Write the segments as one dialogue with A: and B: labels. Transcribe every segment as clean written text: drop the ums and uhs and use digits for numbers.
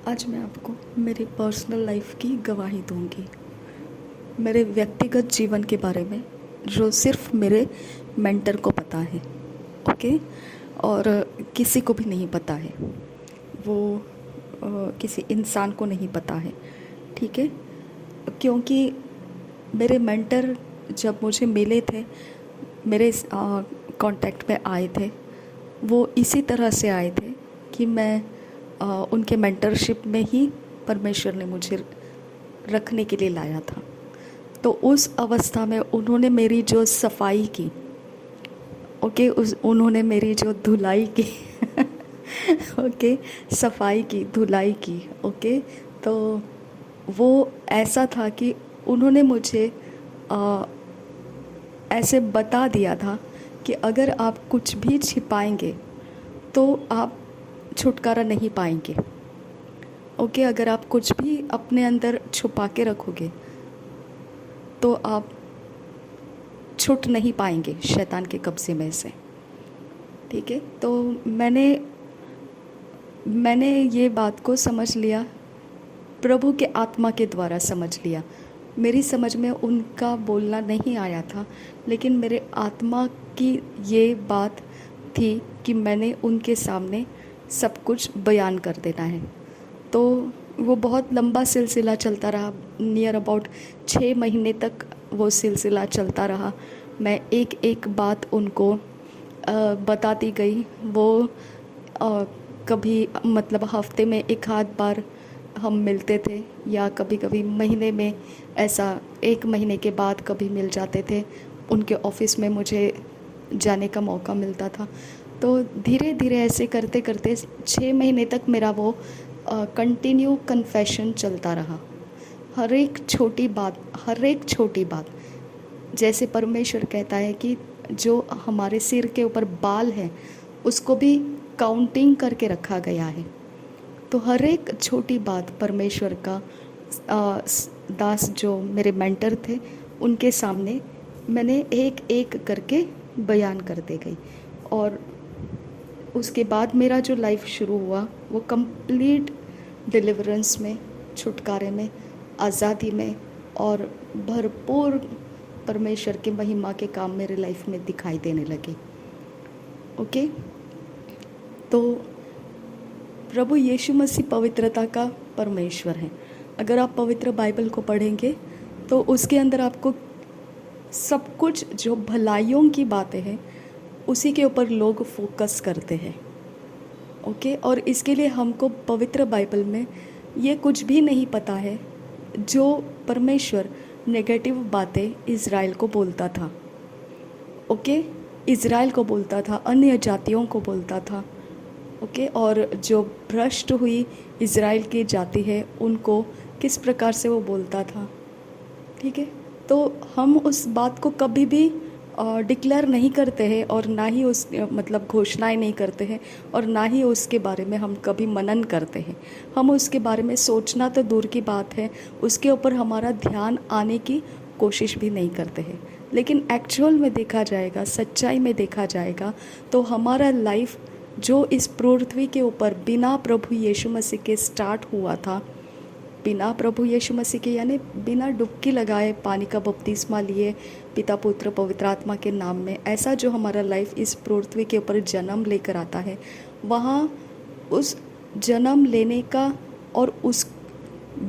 A: आज मैं आपको मेरी पर्सनल लाइफ की गवाही दूंगी, मेरे व्यक्तिगत जीवन के बारे में, जो सिर्फ मेरे मेंटर को पता है। ओके। और किसी को भी नहीं पता है, वो किसी इंसान को नहीं पता है। ठीक है। क्योंकि मेरे मेंटर जब मुझे मिले थे, मेरे कांटेक्ट में आए थे, वो इसी तरह से आए थे कि मैं उनके मेंटरशिप में ही परमेश्वर ने मुझे रखने के लिए लाया था। तो उस अवस्था में उन्होंने मेरी जो सफाई की, ओके, उन्होंने मेरी जो धुलाई की ओके, सफाई की, धुलाई की, ओके। तो वो ऐसा था कि उन्होंने मुझे ऐसे बता दिया था कि अगर आप कुछ भी छिपाएंगे तो आप छुटकारा नहीं पाएंगे। ओके, अगर आप कुछ भी अपने अंदर छुपा के रखोगे तो आप छूट नहीं पाएंगे शैतान के कब्जे में से। ठीक है। तो मैंने ये बात को समझ लिया, प्रभु के आत्मा के द्वारा समझ लिया। मेरी समझ में उनका बोलना नहीं आया था, लेकिन मेरे आत्मा की ये बात थी कि मैंने उनके सामने सब कुछ बयान कर देना है। तो वो बहुत लंबा सिलसिला चलता रहा, नियर अबाउट 6 महीने तक वो सिलसिला चलता रहा। मैं एक एक बात उनको बताती गई। वो कभी मतलब हफ्ते में एक आध बार हम मिलते थे, या कभी कभी महीने में, ऐसा 1 महीने के बाद कभी मिल जाते थे। उनके ऑफिस में मुझे जाने का मौका मिलता था। तो धीरे धीरे ऐसे करते करते 6 महीने तक मेरा वो कंटिन्यू कन्फेशन चलता रहा। हर एक छोटी बात, जैसे परमेश्वर कहता है कि जो हमारे सिर के ऊपर बाल है उसको भी काउंटिंग करके रखा गया है। तो हर एक छोटी बात परमेश्वर का दास जो मेरे मेंटर थे उनके सामने मैंने एक एक करके बयान करते गई। और उसके बाद मेरा जो लाइफ शुरू हुआ वो कंप्लीट डिलीवरेंस में, छुटकारे में, आज़ादी में और भरपूर परमेश्वर के महिमा के काम मेरे लाइफ में दिखाई देने लगे। ओके। तो प्रभु यीशु मसीह पवित्रता का परमेश्वर है। अगर आप पवित्र बाइबल को पढ़ेंगे तो उसके अंदर आपको सब कुछ जो भलाइयों की बातें हैं उसी के ऊपर लोग फोकस करते हैं। ओके। और इसके लिए हमको पवित्र बाइबल में ये कुछ भी नहीं पता है जो परमेश्वर नेगेटिव बातें इज़राइल को बोलता था। ओके, इज़राइल को बोलता था, अन्य जातियों को बोलता था। ओके। और जो भ्रष्ट हुई इज़राइल की जाति है उनको किस प्रकार से वो बोलता था। ठीक है। तो हम उस बात को कभी भी डिक्लेयर नहीं करते हैं, और ना ही उस मतलब घोषणाएं नहीं करते हैं, और ना ही उसके बारे में हम कभी मनन करते हैं। हम उसके बारे में सोचना तो दूर की बात है, उसके ऊपर हमारा ध्यान आने की कोशिश भी नहीं करते हैं। लेकिन एक्चुअल में देखा जाएगा, सच्चाई में देखा जाएगा, तो हमारा लाइफ जो इस पृथ्वी के ऊपर बिना प्रभु यीशु मसीह के स्टार्ट हुआ था, बिना प्रभु यीशु मसीह के, यानी बिना डुबकी लगाए पानी का बपतिस्मा लिए पिता पुत्र पवित्र आत्मा के नाम में, ऐसा जो हमारा लाइफ इस पृथ्वी के ऊपर जन्म लेकर आता है, वहाँ उस जन्म लेने का और उस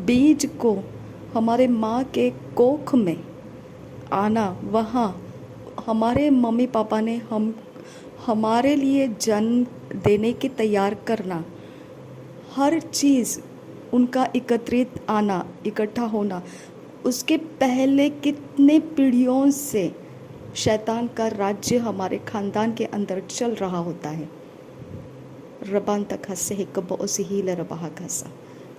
A: बीज को हमारे माँ के कोख में आना, वहाँ हमारे मम्मी पापा ने हमारे लिए जन्म देने के तैयार करना, हर चीज़ उनका एकत्रित आना, इकट्ठा होना, उसके पहले कितने पीढ़ियों से शैतान का राज्य हमारे ख़ानदान के अंदर चल रहा होता है। रबान तक हंसे हिक बहुत ही लरबहा घसा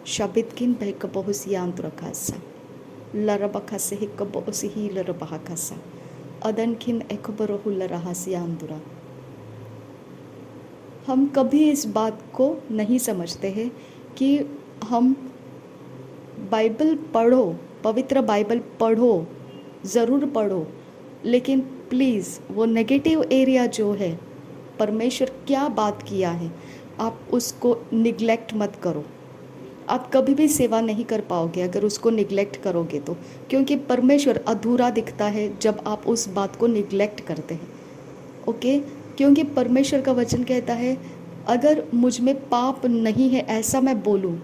A: शबित किन बहक बहुत यांत्र घसा लरबक हंसे हिक बहुत ही लरबहा घसा अदन खिन एक बरहु लरहा सियांदुरा। हम कभी इस बात को नहीं समझते हैं कि हम बाइबल पढ़ो, पवित्र बाइबल पढ़ो, ज़रूर पढ़ो, लेकिन प्लीज़ वो नेगेटिव एरिया जो है, परमेश्वर क्या बात किया है, आप उसको निगलेक्ट मत करो। आप कभी भी सेवा नहीं कर पाओगे अगर उसको निगलेक्ट करोगे तो, क्योंकि परमेश्वर अधूरा दिखता है जब आप उस बात को निगलेक्ट करते हैं। ओके, क्योंकि परमेश्वर का वचन कहता है अगर मुझ में पाप नहीं है ऐसा मैं बोलूं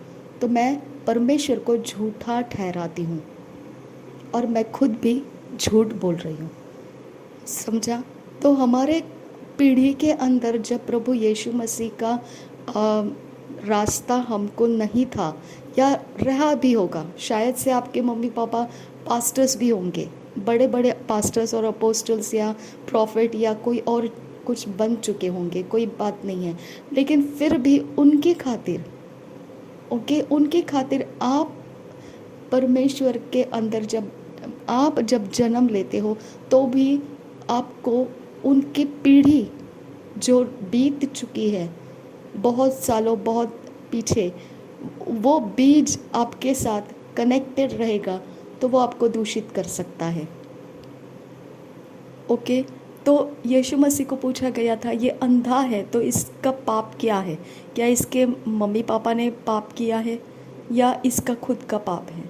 A: तो मैं परमेश्वर को झूठा ठहराती हूँ और मैं खुद भी झूठ बोल रही हूँ। समझा? तो हमारे पीढ़ी के अंदर जब प्रभु यीशु मसीह का रास्ता हमको नहीं था या रहा भी होगा, शायद से आपके मम्मी पापा पास्टर्स भी होंगे, बड़े बड़े पास्टर्स और अपोस्टल्स या प्रॉफिट या कोई और कुछ बन चुके होंगे, कोई बात नहीं है, लेकिन फिर भी उनकी खातिर उनकी खातिर आप परमेश्वर के अंदर जब जन्म लेते हो तो भी आपको उनकी पीढ़ी जो बीत चुकी है बहुत सालों बहुत पीछे, वो बीज आपके साथ कनेक्टेड रहेगा तो वो आपको दूषित कर सकता है। ओके, तो यीशु मसीह को पूछा गया था ये अंधा है तो इसका पाप क्या है? क्या इसके मम्मी पापा ने पाप किया है या इसका खुद का पाप है?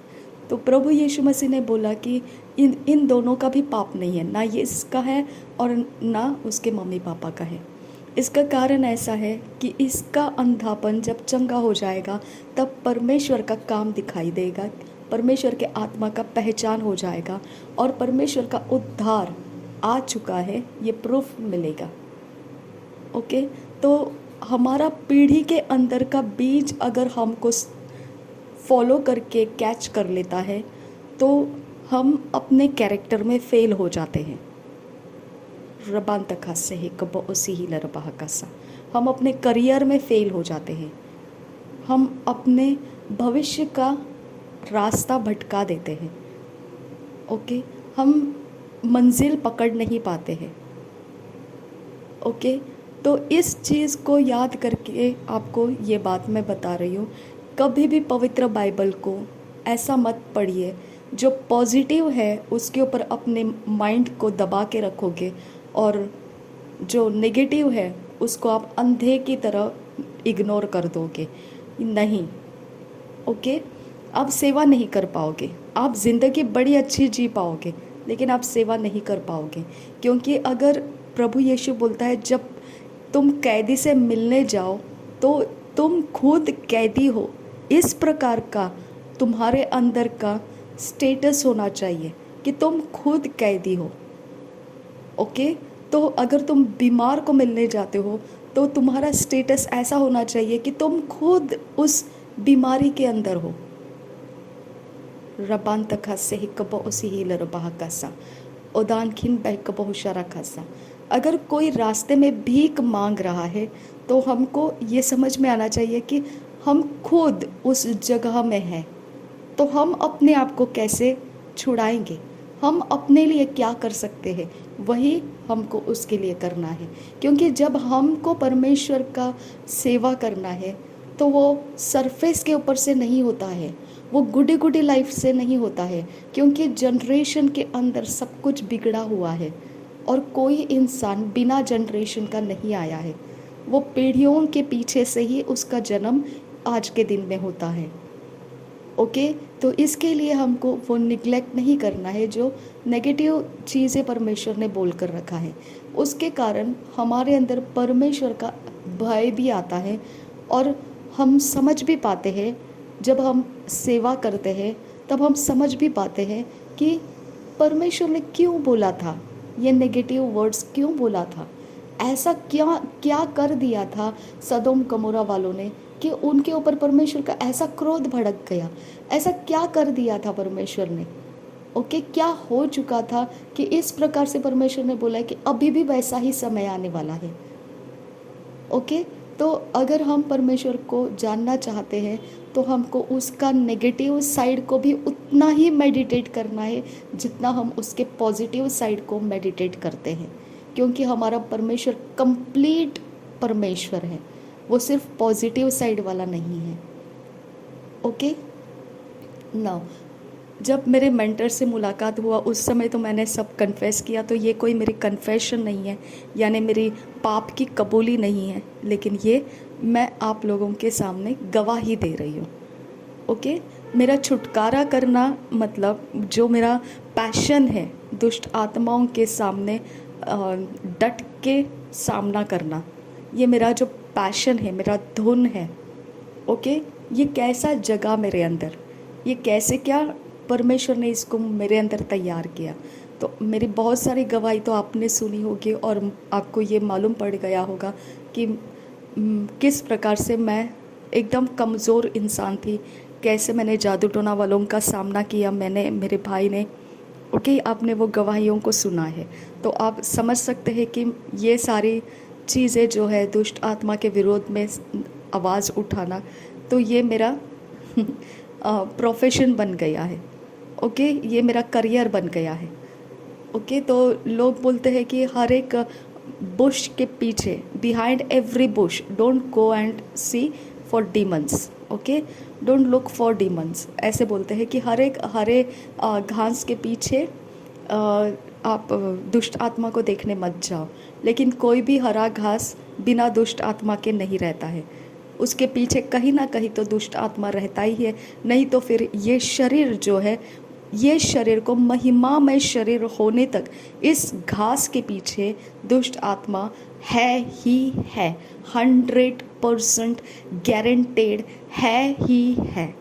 A: तो प्रभु यीशु मसीह ने बोला कि इन दोनों का भी पाप नहीं है, ना ये इसका है और ना उसके मम्मी पापा का है। इसका कारण ऐसा है कि इसका अंधापन जब चंगा हो जाएगा तब परमेश्वर का काम दिखाई देगा, परमेश्वर के आत्मा का पहचान हो जाएगा और परमेश्वर का उद्धार आ चुका है, ये प्रूफ मिलेगा। ओके, तो हमारा पीढ़ी के अंदर का बीज अगर हमको फॉलो करके कैच कर लेता है तो हम अपने कैरेक्टर में फेल हो जाते हैं। रबान तक से ही कब उसी ही लरबाह कासा, हम अपने करियर में फेल हो जाते हैं, हम अपने भविष्य का रास्ता भटका देते हैं। ओके, हम मंजिल पकड़ नहीं पाते हैं। ओके, तो इस चीज़ को याद करके आपको ये बात मैं बता रही हूँ, कभी भी पवित्र बाइबल को ऐसा मत पढ़िए, जो पॉजिटिव है उसके ऊपर अपने माइंड को दबा के रखोगे और जो नेगेटिव है उसको आप अंधे की तरह इग्नोर कर दोगे। नहीं, ओके, आप सेवा नहीं कर पाओगे, आप ज़िंदगी बड़ी अच्छी जी पाओगे लेकिन आप सेवा नहीं कर पाओगे, क्योंकि अगर प्रभु यीशु बोलता है जब तुम कैदी से मिलने जाओ तो तुम खुद कैदी हो, इस प्रकार का तुम्हारे अंदर का स्टेटस होना चाहिए कि तुम खुद कैदी हो। ओके, तो अगर तुम बीमार को मिलने जाते हो तो तुम्हारा स्टेटस ऐसा होना चाहिए कि तुम खुद उस बीमारी के अंदर हो। रबान तक से ही कब उसी ही लरबाह कासा उदान खिन बह कब हुशारा खासा। अगर कोई रास्ते में भीख मांग रहा है तो हमको ये समझ में आना चाहिए कि हम खुद उस जगह में हैं, तो हम अपने आप को कैसे छुड़ाएंगे, हम अपने लिए क्या कर सकते हैं वही हमको उसके लिए करना है। क्योंकि जब हमको परमेश्वर का सेवा करना है तो वो सरफेस के ऊपर से नहीं होता है, वो गुडी गुडी लाइफ से नहीं होता है, क्योंकि जनरेशन के अंदर सब कुछ बिगड़ा हुआ है और कोई इंसान बिना जनरेशन का नहीं आया है, वो पीढ़ियों के पीछे से ही उसका जन्म आज के दिन में होता है। ओके, तो इसके लिए हमको वो निगलेक्ट नहीं करना है जो नेगेटिव चीज़ें परमेश्वर ने बोल कर रखा है। उसके कारण हमारे अंदर परमेश्वर का भय भी आता है और हम समझ भी पाते हैं, जब हम सेवा करते हैं तब हम समझ भी पाते हैं कि परमेश्वर ने क्यों बोला था, ये नेगेटिव वर्ड्स क्यों बोला था, ऐसा क्या क्या कर दिया था सदोम गमोरा वालों ने कि उनके ऊपर परमेश्वर का ऐसा क्रोध भड़क गया, ऐसा क्या कर दिया था परमेश्वर ने। ओके, क्या हो चुका था कि इस प्रकार से परमेश्वर ने बोला है कि अभी भी वैसा ही समय आने वाला है। ओके, तो अगर हम परमेश्वर को जानना चाहते हैं तो हमको उसका नेगेटिव साइड को भी उतना ही मेडिटेट करना है जितना हम उसके पॉजिटिव साइड को मेडिटेट करते हैं, क्योंकि हमारा परमेश्वर कंप्लीट परमेश्वर है, वो सिर्फ पॉजिटिव साइड वाला नहीं है। ओके, नाउ जब मेरे मेंटर से मुलाकात हुआ उस समय तो मैंने सब कन्फेस किया, तो ये कोई मेरी कन्फेशन नहीं है, यानी मेरी पाप की कबूली नहीं है, लेकिन ये मैं आप लोगों के सामने गवाही दे रही हूँ। ओके। मेरा छुटकारा करना मतलब जो मेरा पैशन है दुष्ट आत्माओं के सामने डट के सामना करना, ये मेरा जो पैशन है, मेरा धुन है। ओके। ये कैसा जगह मेरे अंदर, ये कैसे क्या परमेश्वर ने इसको मेरे अंदर तैयार किया। तो मेरी बहुत सारी गवाही तो आपने सुनी होगी और आपको ये मालूम पड़ गया होगा कि किस प्रकार से मैं एकदम कमज़ोर इंसान थी, कैसे मैंने जादू टोना वालों का सामना किया, मैंने, मेरे भाई ने। ओके, आपने वो गवाहियों को सुना है, तो आप समझ सकते हैं कि ये सारी चीज़ें जो है दुष्ट आत्मा के विरोध में आवाज़ उठाना, तो ये मेरा प्रोफेशन बन गया है। ओके, ये मेरा करियर बन गया है। ओके, तो लोग बोलते हैं कि हर एक बुश के पीछे, behind every bush don't go and see for demons. Okay, don't look for demons, ऐसे बोलते हैं कि हर एक हरे घास के पीछे आप दुष्ट आत्मा को देखने मत जाओ। लेकिन कोई भी हरा घास बिना दुष्ट आत्मा के नहीं रहता है, उसके पीछे कहीं ना कहीं तो दुष्ट आत्मा रहता ही है। नहीं तो फिर ये शरीर जो है, ये शरीर को महिमामय शरीर होने तक इस घास के पीछे दुष्ट आत्मा है ही है, 100% गारंटेड है ही है।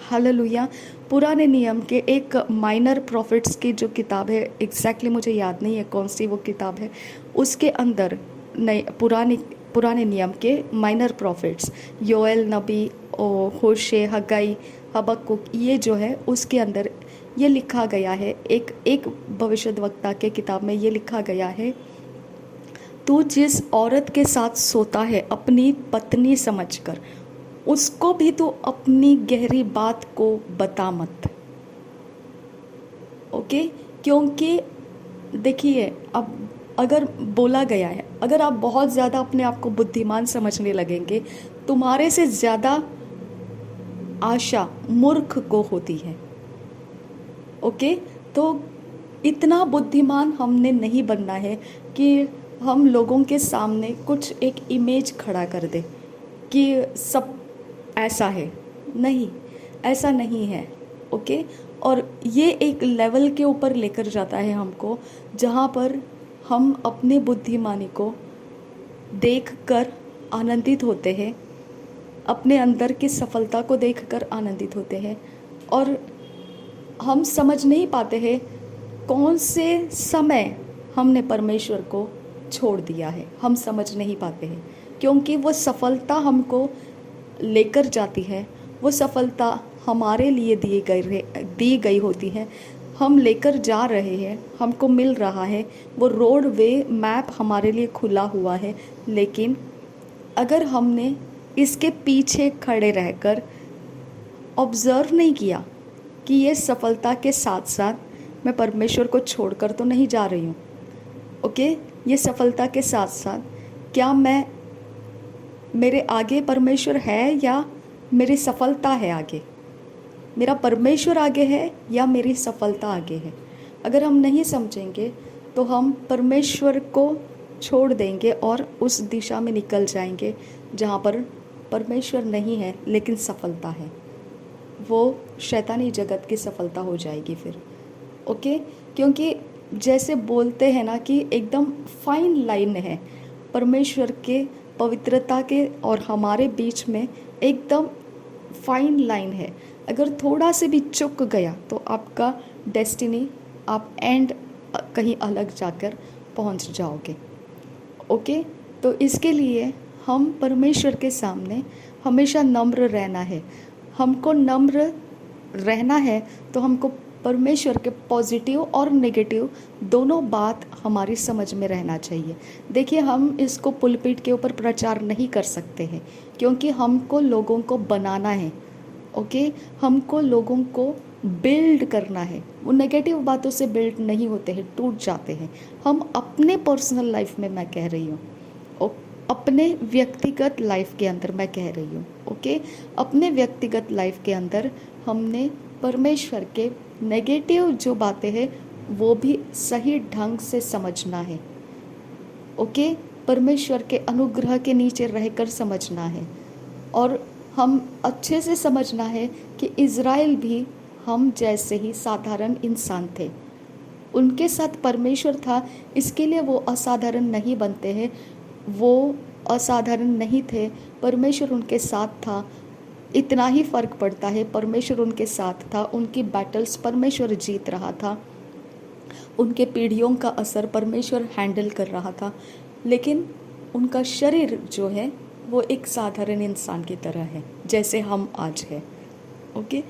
A: हालेलुया। पुराने नियम के एक माइनर प्रॉफिट्स की जो किताब है, एग्जैक्टली मुझे याद नहीं है कौन सी वो किताब है, उसके अंदर नए पुराने नियम के माइनर प्रॉफिट्स, योएल नबी, होशे, हगाई, हबक्कुक, ये जो है उसके अंदर ये लिखा गया है, एक भविष्यद्वक्ता के किताब में ये लिखा गया है, तू जिस औरत के साथ सोता है अपनी पत्नी समझकर, उसको भी तू अपनी गहरी बात को बता मत। ओके, क्योंकि देखिए, अब अगर बोला गया है, अगर आप बहुत ज़्यादा अपने आप को बुद्धिमान समझने लगेंगे, तुम्हारे से ज़्यादा आशा मूर्ख को होती है। ओके, तो इतना बुद्धिमान हमने नहीं बनना है कि हम लोगों के सामने कुछ एक इमेज खड़ा कर दे कि सब ऐसा है। नहीं, ऐसा नहीं है। ओके, और ये एक लेवल के ऊपर लेकर जाता है हमको, जहाँ पर हम अपने बुद्धिमानी को देखकर आनंदित होते हैं, अपने अंदर की सफलता को देखकर आनंदित होते हैं, और हम समझ नहीं पाते हैं कौन से समय हमने परमेश्वर को छोड़ दिया है। हम समझ नहीं पाते हैं, क्योंकि वो सफलता हमको लेकर जाती है, वो सफलता हमारे लिए दी गई होती है, हम लेकर जा रहे हैं, हमको मिल रहा है, वो रोड वे मैप हमारे लिए खुला हुआ है। लेकिन अगर हमने इसके पीछे खड़े रहकर ऑब्ज़र्व नहीं किया कि ये सफलता के साथ साथ मैं परमेश्वर को छोड़कर तो नहीं जा रही हूँ। ओके, ये सफलता के साथ साथ क्या मेरे आगे परमेश्वर है या मेरी सफलता है आगे, मेरा परमेश्वर आगे है या मेरी सफलता आगे है। अगर हम नहीं समझेंगे तो हम परमेश्वर को छोड़ देंगे और उस दिशा में निकल जाएंगे जहाँ पर परमेश्वर नहीं है लेकिन सफलता है। वो शैतानी जगत की सफलता हो जाएगी फिर। ओके, क्योंकि जैसे बोलते हैं ना कि एकदम फाइन लाइन है परमेश्वर के, पवित्रता के और हमारे बीच में एकदम फाइन लाइन है। अगर थोड़ा से भी चुक गया तो आपका डेस्टिनी, आप एंड कहीं अलग जाकर पहुंच जाओगे। ओके, तो इसके लिए हम परमेश्वर के सामने हमेशा नम्र रहना है। हमको नम्र रहना है तो हमको परमेश्वर के पॉजिटिव और नेगेटिव दोनों बात हमारी समझ में रहना चाहिए। देखिए, हम इसको पुलपिट के ऊपर प्रचार नहीं कर सकते हैं, क्योंकि हमको लोगों को बनाना है। ओके, हमको लोगों को बिल्ड करना है। वो नेगेटिव बातों से बिल्ड नहीं होते हैं, टूट जाते हैं। हम अपने पर्सनल लाइफ में, मैं कह रही हूँ, अपने व्यक्तिगत लाइफ के अंदर मैं कह रही हूँ, ओके, अपने व्यक्तिगत लाइफ के अंदर हमने परमेश्वर के नेगेटिव जो बातें हैं वो भी सही ढंग से समझना है। ओके, परमेश्वर के अनुग्रह के नीचे रहकर समझना है। और हम अच्छे से समझना है कि इज़राइल भी हम जैसे ही साधारण इंसान थे। उनके साथ परमेश्वर था, इसके लिए वो असाधारण नहीं बनते हैं। वो असाधारण नहीं थे, परमेश्वर उनके साथ था। इतना ही फ़र्क पड़ता है, परमेश्वर उनके साथ था, उनकी बैटल्स परमेश्वर जीत रहा था, उनके पीढ़ियों का असर परमेश्वर हैंडल कर रहा था। लेकिन उनका शरीर जो है वो एक साधारण इंसान की तरह है, जैसे हम आज हैं। ओके,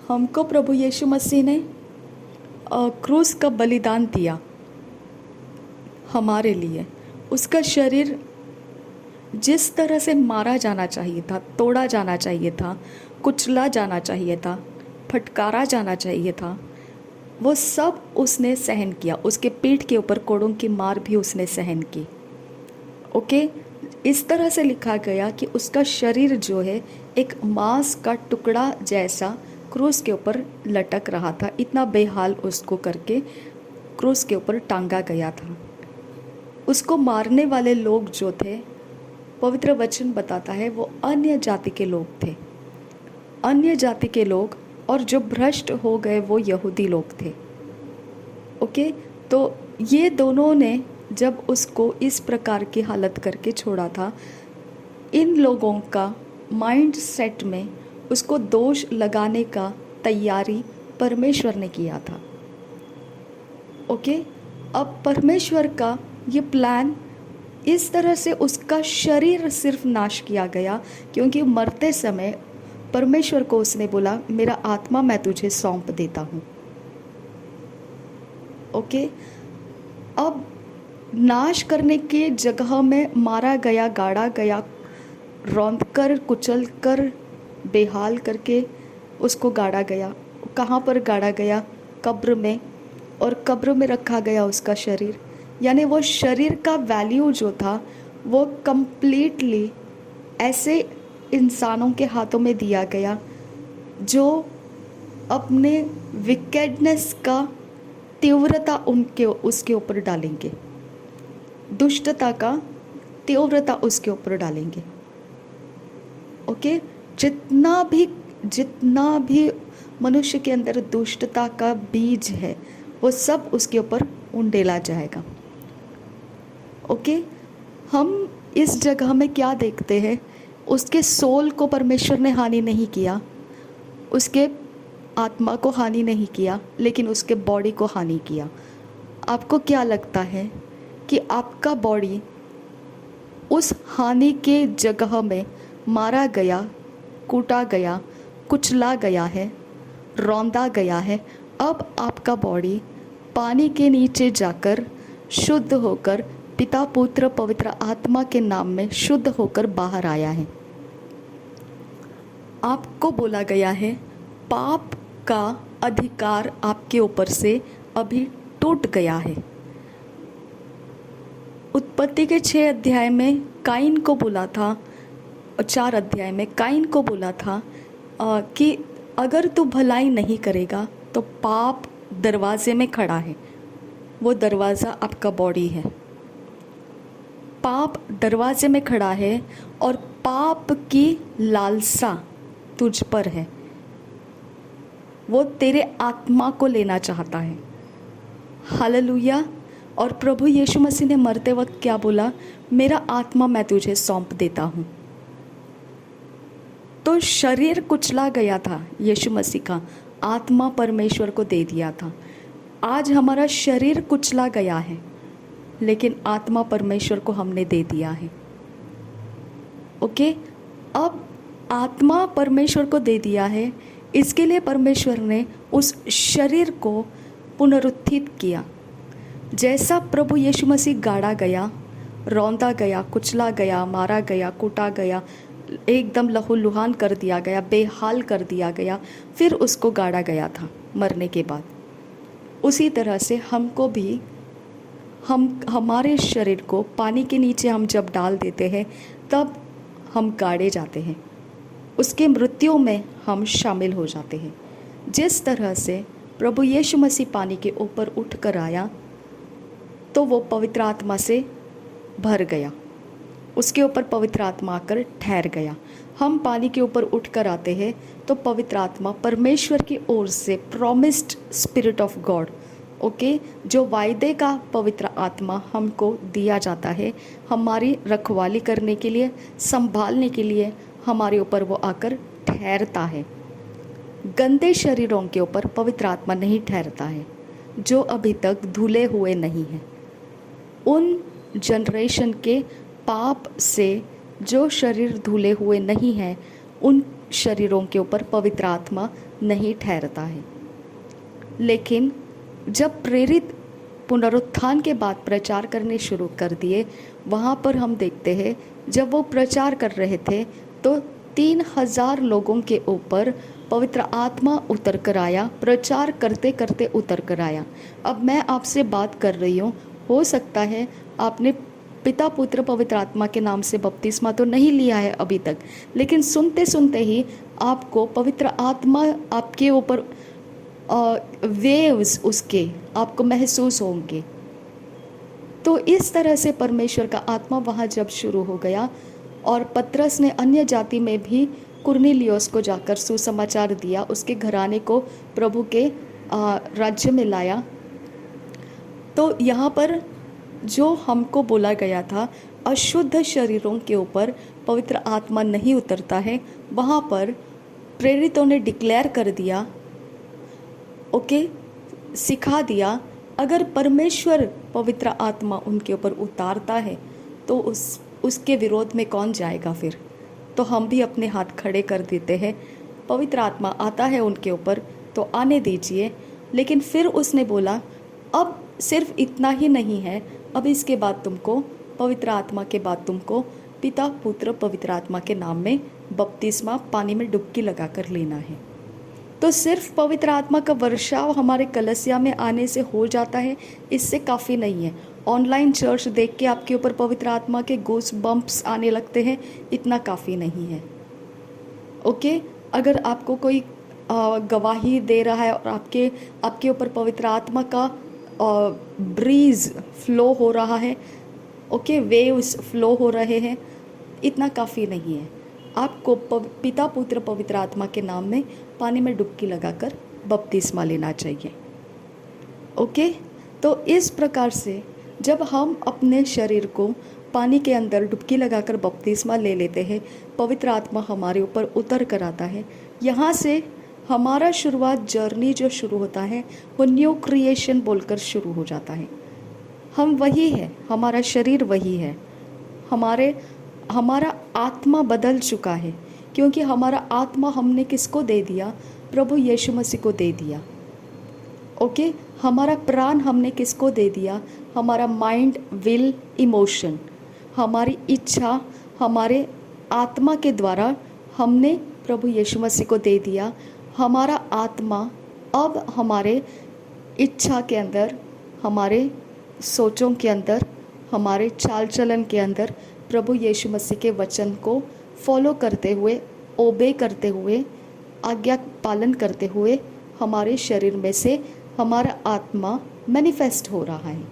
A: हमको प्रभु यीशु मसीह ने क्रूस का बलिदान दिया हमारे लिए। उसका शरीर जिस तरह से मारा जाना चाहिए था, तोड़ा जाना चाहिए था, कुचला जाना चाहिए था, फटकारा जाना चाहिए था, वो सब उसने सहन किया। उसके पीठ के ऊपर कोड़ों की मार भी उसने सहन की। ओके, इस तरह से लिखा गया कि उसका शरीर जो है एक मांस का टुकड़ा जैसा क्रूस के ऊपर लटक रहा था। इतना बेहाल उसको करके क्रूस के ऊपर टांगा गया था। उसको मारने वाले लोग जो थे, पवित्र वचन बताता है, वो अन्य जाति के लोग थे। अन्य जाति के लोग, और जो भ्रष्ट हो गए वो यहूदी लोग थे। ओके, तो ये दोनों ने जब उसको इस प्रकार की हालत करके छोड़ा था, इन लोगों का माइंड सेट में उसको दोष लगाने का तैयारी परमेश्वर ने किया था। ओके, अब परमेश्वर का ये प्लान, इस तरह से उसका शरीर सिर्फ नाश किया गया, क्योंकि मरते समय परमेश्वर को उसने बोला, मेरा आत्मा मैं तुझे सौंप देता हूँ। ओके, अब नाश करने के जगह में मारा गया, गाड़ा गया, रौंद कर, कुचल कर, बेहाल करके उसको गाड़ा गया। कहाँ पर गाड़ा गया? कब्र में, और कब्र में रखा गया उसका शरीर। यानी वो शरीर का वैल्यू जो था वो कम्प्लीटली ऐसे इंसानों के हाथों में दिया गया जो अपने विकेडनेस का तीव्रता उसके ऊपर डालेंगे, दुष्टता का तीव्रता उसके ऊपर डालेंगे। ओके, जितना भी मनुष्य के अंदर दुष्टता का बीज है वो सब उसके ऊपर उंडेला जाएगा। ओके, हम इस जगह में क्या देखते हैं? उसके सोल को परमेश्वर ने हानि नहीं किया, उसके आत्मा को हानि नहीं किया, लेकिन उसके बॉडी को हानि किया। आपको क्या लगता है कि आपका बॉडी उस हानि के जगह में मारा गया, कूटा गया, कुचला गया है, रौंदा गया है? अब आपका बॉडी पानी के नीचे जाकर शुद्ध होकर पिता, पुत्र, पवित्र आत्मा के नाम में शुद्ध होकर बाहर आया है। आपको बोला गया है पाप का अधिकार आपके ऊपर से अभी टूट गया है। उत्पत्ति के 6 अध्याय में काइन को बोला था, 4 अध्याय में काइन को बोला था कि अगर तू भलाई नहीं करेगा तो पाप दरवाजे में खड़ा है। वो दरवाज़ा आपका बॉडी है। पाप दरवाजे में खड़ा है और पाप की लालसा तुझ पर है। वो तेरे आत्मा को लेना चाहता है। हालेलुया। और प्रभु यीशु मसीह ने मरते वक्त क्या बोला? मेरा आत्मा मैं तुझे सौंप देता हूँ। तो शरीर कुचला गया था यीशु मसीह का, आत्मा परमेश्वर को दे दिया था। आज हमारा शरीर कुचला गया है, लेकिन आत्मा परमेश्वर को हमने दे दिया है। ओके, अब आत्मा परमेश्वर को दे दिया है, इसके लिए परमेश्वर ने उस शरीर को पुनरुत्थित किया। जैसा प्रभु यीशु मसीह गाड़ा गया, रौंदा गया, कुचला गया, मारा गया, कूटा गया, एकदम लहूलुहान कर दिया गया, बेहाल कर दिया गया, फिर उसको गाड़ा गया था मरने के बाद, उसी तरह से हमको भी हमारे शरीर को पानी के नीचे हम जब डाल देते हैं तब हम गाड़े जाते हैं, उसके मृत्यु में हम शामिल हो जाते हैं। जिस तरह से प्रभु यीशु मसीह पानी के ऊपर उठ कर आया तो वो पवित्र आत्मा से भर गया। उसके ऊपर पवित्र आत्मा आकर ठहर गया। हम पानी के ऊपर उठकर आते हैं तो पवित्र आत्मा परमेश्वर की ओर से promised spirit of God, okay, जो वायदे का पवित्र आत्मा हमको दिया जाता है हमारी रखवाली करने के लिए, संभालने के लिए, हमारे ऊपर वो आकर ठहरता है। गंदे शरीरों के ऊपर पवित्र आत्मा नहीं ठहरता है जो अभी तक धुले हुए नहीं हैं। उन जनरेशन के पाप से जो शरीर धुले हुए नहीं हैं, उन शरीरों के ऊपर पवित्र आत्मा नहीं ठहरता है। लेकिन जब प्रेरित पुनरुत्थान के बाद प्रचार करने शुरू कर दिए, वहाँ पर हम देखते हैं जब वो प्रचार कर रहे थे तो 3000 लोगों के ऊपर पवित्र आत्मा उतर कर आया, प्रचार करते करते उतर कर आया। अब मैं आपसे बात कर रही हूँ, हो सकता है आपने पिता पुत्र पवित्र आत्मा के नाम से बपतिस्मा तो नहीं लिया है अभी तक, लेकिन सुनते सुनते ही आपको पवित्र आत्मा आपके ऊपर वेव्स उसके आपको महसूस होंगे। तो इस तरह से परमेश्वर का आत्मा वहाँ जब शुरू हो गया और पतरस ने अन्य जाति में भी कुरनेलियुस को जाकर सुसमाचार दिया, उसके घराने को प्रभु के राज्य में लाया। तो यहाँ पर जो हमको बोला गया था अशुद्ध शरीरों के ऊपर पवित्र आत्मा नहीं उतरता है, वहाँ पर प्रेरितों ने डिक्लेयर कर दिया, ओके, सिखा दिया, अगर परमेश्वर पवित्र आत्मा उनके ऊपर उतारता है तो उसके विरोध में कौन जाएगा फिर। तो हम भी अपने हाथ खड़े कर देते हैं, पवित्र आत्मा आता है उनके ऊपर तो आने दीजिए। लेकिन फिर उसने बोला अब सिर्फ इतना ही नहीं है, अब इसके बाद तुमको पवित्र आत्मा के बाद तुमको पिता पुत्र पवित्र आत्मा के नाम में बपतिस्मा पानी में डुबकी लगा कर लेना है। तो सिर्फ पवित्र आत्मा का वर्षाव हमारे कलसिया में आने से हो जाता है, इससे काफ़ी नहीं है। ऑनलाइन चर्च देख के आपके ऊपर पवित्र आत्मा के गूस बम्प्स आने लगते हैं, इतना काफ़ी नहीं है, ओके। अगर आपको कोई गवाही दे रहा है और आपके ऊपर पवित्र आत्मा का ब्रीज फ्लो हो रहा है, ओके, वेव्स फ्लो हो रहे हैं, इतना काफ़ी नहीं है। आपको पिता पुत्र पवित्र आत्मा के नाम में पानी में डुबकी लगाकर बपतिस्मा लेना चाहिए, ओके। तो इस प्रकार से जब हम अपने शरीर को पानी के अंदर डुबकी लगाकर बपतिस्मा ले लेते हैं, पवित्र आत्मा हमारे ऊपर उतर कर आता है। यहाँ से हमारा शुरुआत जर्नी जो शुरू होता है वो न्यू क्रिएशन बोलकर शुरू हो जाता है। हम वही है, हमारा शरीर वही है, हमारा आत्मा बदल चुका है, क्योंकि हमारा आत्मा हमने किसको दे दिया, प्रभु यीशु मसीह को दे दिया, ओके। हमारा प्राण हमने किसको दे दिया, हमारा माइंड, विल, इमोशन, हमारी इच्छा, हमारे आत्मा के द्वारा हमने प्रभु यीशु मसीह को दे दिया। हमारा आत्मा अब हमारे इच्छा के अंदर, हमारे सोचों के अंदर, हमारे चाल चलन के अंदर प्रभु यीशु मसीह के वचन को फॉलो करते हुए, ओबे करते हुए, आज्ञा पालन करते हुए हमारे शरीर में से हमारा आत्मा मैनिफेस्ट हो रहा है,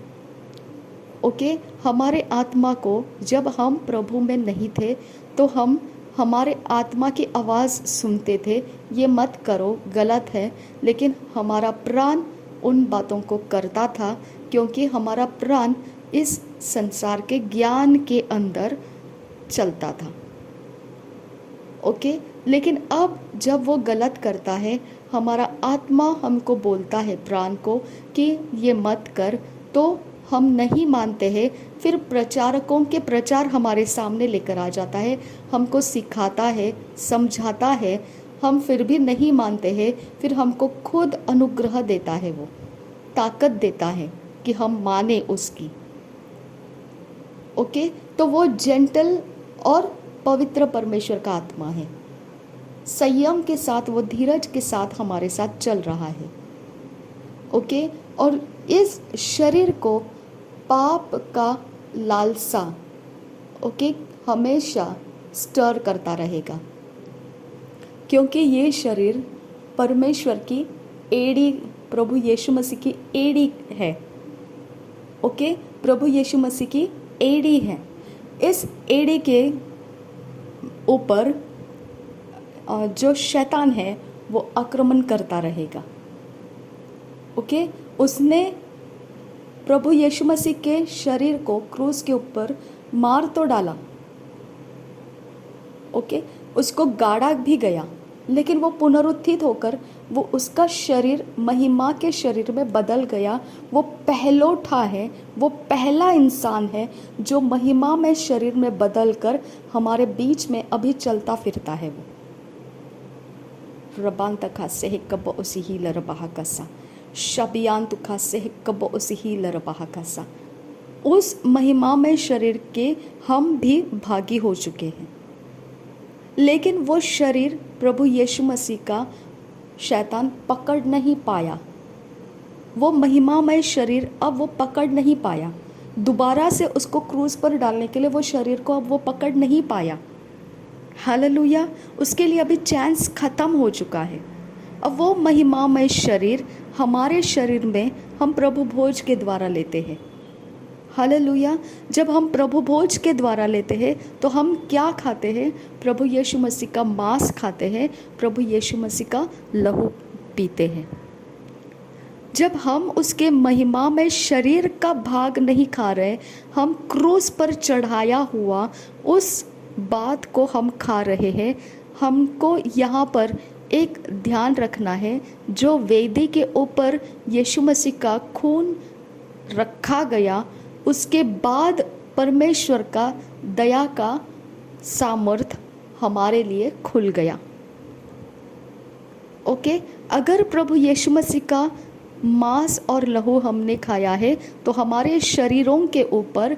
A: ओके। हमारे आत्मा को जब हम प्रभु में नहीं थे तो हम हमारे आत्मा की आवाज़ सुनते थे, ये मत करो, गलत है, लेकिन हमारा प्राण उन बातों को करता था क्योंकि हमारा प्राण इस संसार के ज्ञान के अंदर चलता था, ओके। लेकिन अब जब वो गलत करता है, हमारा आत्मा हमको बोलता है प्राण को कि ये मत कर, तो हम नहीं मानते हैं। फिर प्रचारकों के प्रचार हमारे सामने लेकर आ जाता है, हमको सिखाता है, समझाता है, हम फिर भी नहीं मानते हैं। फिर हमको खुद अनुग्रह देता है, वो ताकत देता है कि हम माने उसकी, ओके। तो वो जेंटल और पवित्र परमेश्वर का आत्मा है, संयम के साथ, वो धीरज के साथ हमारे साथ चल रहा है, ओके। और इस शरीर को पाप का लालसा, ओके, हमेशा स्टर करता रहेगा, क्योंकि ये शरीर परमेश्वर की एड़ी, प्रभु यीशु मसीह की एड़ी है, ओके। प्रभु यीशु मसीह की एड़ी है। इस एड़ी के ऊपर जो शैतान है वो आक्रमण करता रहेगा। ओके, उसने प्रभु यीशु मसीह के शरीर को क्रूस के ऊपर मार तो डाला, ओके, उसको गाड़ा भी गया, लेकिन वो पुनरुत्थित होकर वो उसका शरीर महिमा के शरीर में बदल गया। वो पहलोठा है, वो पहला इंसान है जो महिमा में शरीर में बदल कर हमारे बीच में अभी चलता फिरता है। वो रबान तखा से है कब उसी ही लरबाहा कसा, शबियान तुखा से है कब उसी ही लरबाहा कसा। उस महिमा में शरीर के हम भी भागी हो चुके हैं, लेकिन वो शरीर प्रभु यीशु मसीह का शैतान पकड़ नहीं पाया। वो महिमामय शरीर अब वो पकड़ नहीं पाया। दोबारा से उसको क्रूज पर डालने के लिए वो शरीर को अब वो पकड़ नहीं पाया। हालेलुया, उसके लिए अभी चांस ख़त्म हो चुका है। अब वो महिमामय शरीर हमारे शरीर में हम प्रभु भोज के द्वारा लेते हैं। हालेलुया, जब हम प्रभु भोज के द्वारा लेते हैं तो हम क्या खाते हैं? प्रभु यीशु मसीह का मांस खाते हैं, प्रभु यीशु मसीह का लहू पीते हैं। जब हम उसके महिमा में शरीर का भाग नहीं खा रहे, हम क्रूस पर चढ़ाया हुआ उस बात को हम खा रहे हैं। हमको यहाँ पर एक ध्यान रखना है, जो वेदी के ऊपर यीशु मसीह का खून रखा गया, उसके बाद परमेश्वर का दया का सामर्थ हमारे लिए खुल गया। ओके, अगर प्रभु यीशु मसीह का मांस और लहू हमने खाया है तो हमारे शरीरों के ऊपर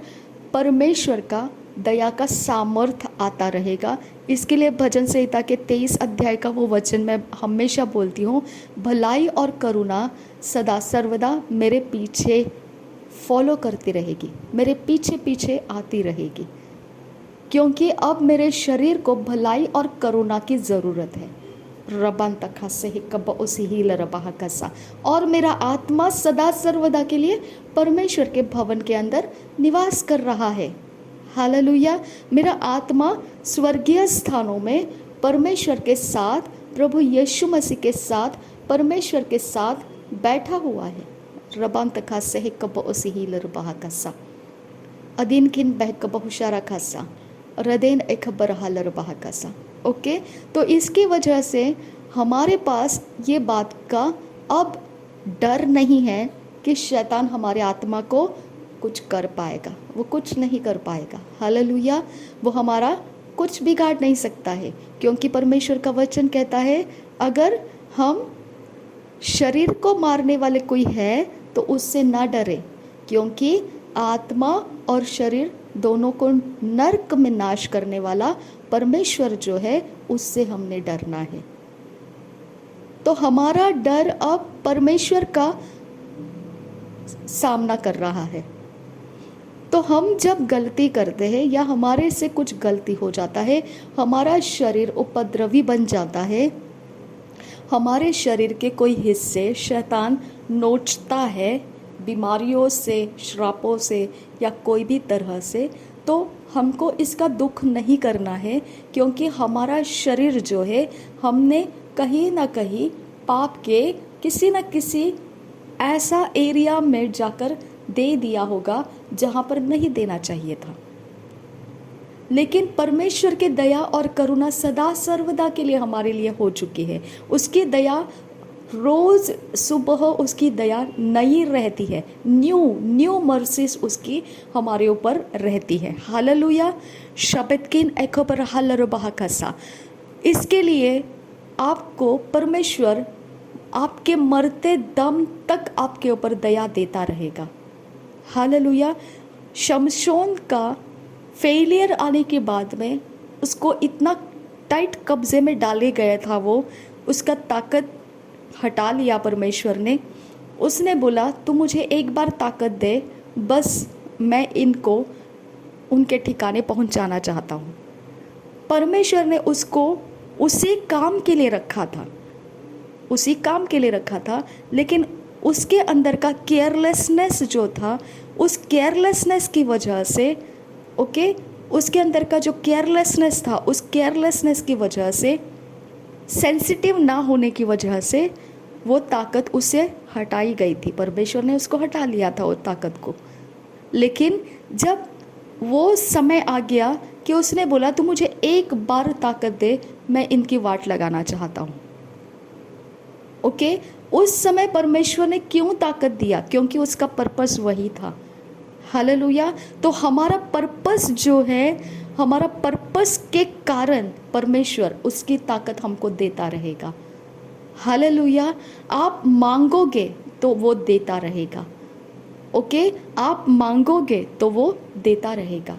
A: परमेश्वर का दया का सामर्थ आता रहेगा। इसके लिए भजन संहिता के 23 अध्याय का वो वचन मैं हमेशा बोलती हूँ, भलाई और करुणा सदा सर्वदा मेरे पीछे फॉलो करती रहेगी, मेरे पीछे पीछे आती रहेगी, क्योंकि अब मेरे शरीर को भलाई और करुणा की ज़रूरत है। रबान तखा से ही कब उसी ही लरबाहा कसा, और मेरा आत्मा सदा सर्वदा के लिए परमेश्वर के भवन के अंदर निवास कर रहा है। हालेलुया, मेरा आत्मा स्वर्गीय स्थानों में परमेश्वर के साथ, प्रभु यीशु मसीह के साथ, परमेश्वर के साथ बैठा हुआ है। रबान तखा से ही कब उसी ही लरबाहा कसा, अदीन किन बह कब हुशारा खासा, रदेन एक बरहा लरबाहा कसा। ओके, तो इसकी वजह से हमारे पास ये बात का अब डर नहीं है कि शैतान हमारे आत्मा को कुछ कर पाएगा। वो कुछ नहीं कर पाएगा। हालेलुया, वो हमारा कुछ बिगाड़ नहीं सकता है, क्योंकि परमेश्वर का वचन कहता है अगर हम शरीर को मारने वाले कोई है तो उससे ना डरे, क्योंकि आत्मा और शरीर दोनों को नरक में नाश करने वाला परमेश्वर जो है उससे हमने डरना है। तो हमारा डर अब परमेश्वर का सामना कर रहा है। तो हम जब गलती करते हैं या हमारे से कुछ गलती हो जाता है, हमारा शरीर उपद्रवी बन जाता है, हमारे शरीर के कोई हिस्से शैतान नोचता है बीमारियों से, श्रापों से या कोई भी तरह से, तो हमको इसका दुख नहीं करना है, क्योंकि हमारा शरीर जो है हमने कहीं ना कहीं पाप के किसी न किसी ऐसा एरिया में जाकर दे दिया होगा जहाँ पर नहीं देना चाहिए था। लेकिन परमेश्वर की दया और करुणा सदा सर्वदा के लिए हमारे लिए हो चुकी है। उसकी दया रोज़ सुबह, उसकी दया नई रहती है, न्यू मर्सीज उसकी हमारे ऊपर रहती है। हालेलुया, शबतकिन एको पर हलरबाहा कसा। इसके लिए आपको परमेश्वर आपके मरते दम तक आपके ऊपर दया देता रहेगा। हालेलुया, शमशोन का फेलियर आने के बाद में उसको इतना टाइट कब्जे में डाले गया था, वो उसका ताकत हटा लिया परमेश्वर ने। उसने बोला तू मुझे एक बार ताकत दे, बस मैं इनको उनके ठिकाने पहुंचाना चाहता हूँ। परमेश्वर ने उसको उसी काम के लिए रखा था, उसी काम के लिए रखा था, लेकिन उसके अंदर का केयरलेसनेस जो था, उस केयरलेसनेस की वजह से उसके अंदर का जो केयरलेसनेस था, उस केयरलेसनेस की वजह से, सेंसिटिव ना होने की वजह से वो ताकत उससे हटाई गई थी। परमेश्वर ने उसको हटा लिया था वो ताकत को। लेकिन जब वो समय आ गया कि उसने बोला तू मुझे एक बार ताकत दे, मैं इनकी वाट लगाना चाहता हूँ। ओके, उस समय परमेश्वर ने क्यों ताकत दिया? क्योंकि उसका पर्पस वही था। हालेलुया। तो हमारा पर्पस जो है, हमारा पर्पस के कारण परमेश्वर उसकी ताकत हमको देता रहेगा। हालेलुया। आप मांगोगे तो वो देता रहेगा। ओके, आप मांगोगे तो वो देता रहेगा।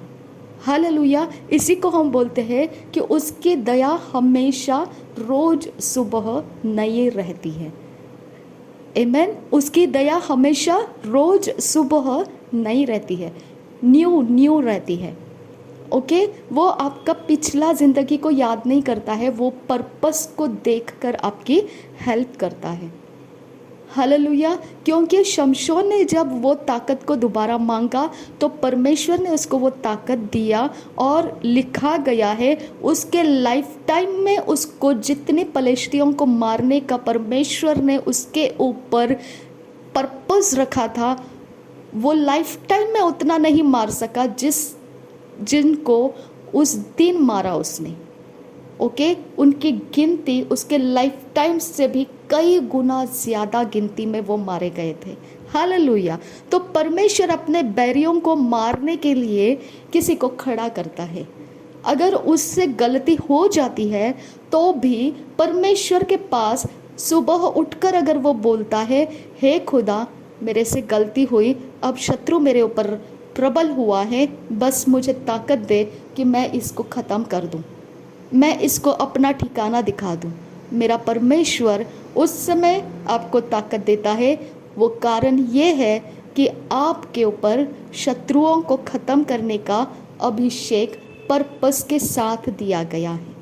A: हालेलुया। इसी को हम बोलते हैं कि उसकी दया हमेशा रोज सुबह नई रहती है। आमेन। उसकी दया हमेशा रोज सुबह नई रहती है, न्यू रहती है। ओके, वो आपका पिछला ज़िंदगी को याद नहीं करता है, वो पर्पस को देखकर आपकी हेल्प करता है। हालेलुया। क्योंकि शमशोन ने जब वो ताकत को दोबारा मांगा तो परमेश्वर ने उसको वो ताकत दिया, और लिखा गया है उसके लाइफ टाइम में उसको जितने पलिश्तियों को मारने का परमेश्वर ने उसके ऊपर पर्पस रखा था, वो लाइफ टाइम में उतना नहीं मार सका जिनको उस दिन मारा उसने। ओके, उनकी गिनती उसके लाइफ टाइम से भी कई गुना ज़्यादा गिनती में वो मारे गए थे। हालेलुया। तो परमेश्वर अपने बैरियों को मारने के लिए किसी को खड़ा करता है। अगर उससे गलती हो जाती है तो भी परमेश्वर के पास सुबह उठकर अगर वो बोलता है, हे खुदा मेरे से गलती हुई, अब शत्रु मेरे ऊपर प्रबल हुआ है, बस मुझे ताकत दे कि मैं इसको ख़त्म कर दूं, मैं इसको अपना ठिकाना दिखा दूं। मेरा परमेश्वर उस समय आपको ताकत देता है। वो कारण ये है कि आपके ऊपर शत्रुओं को ख़त्म करने का अभिषेक पर्पस के साथ दिया गया है।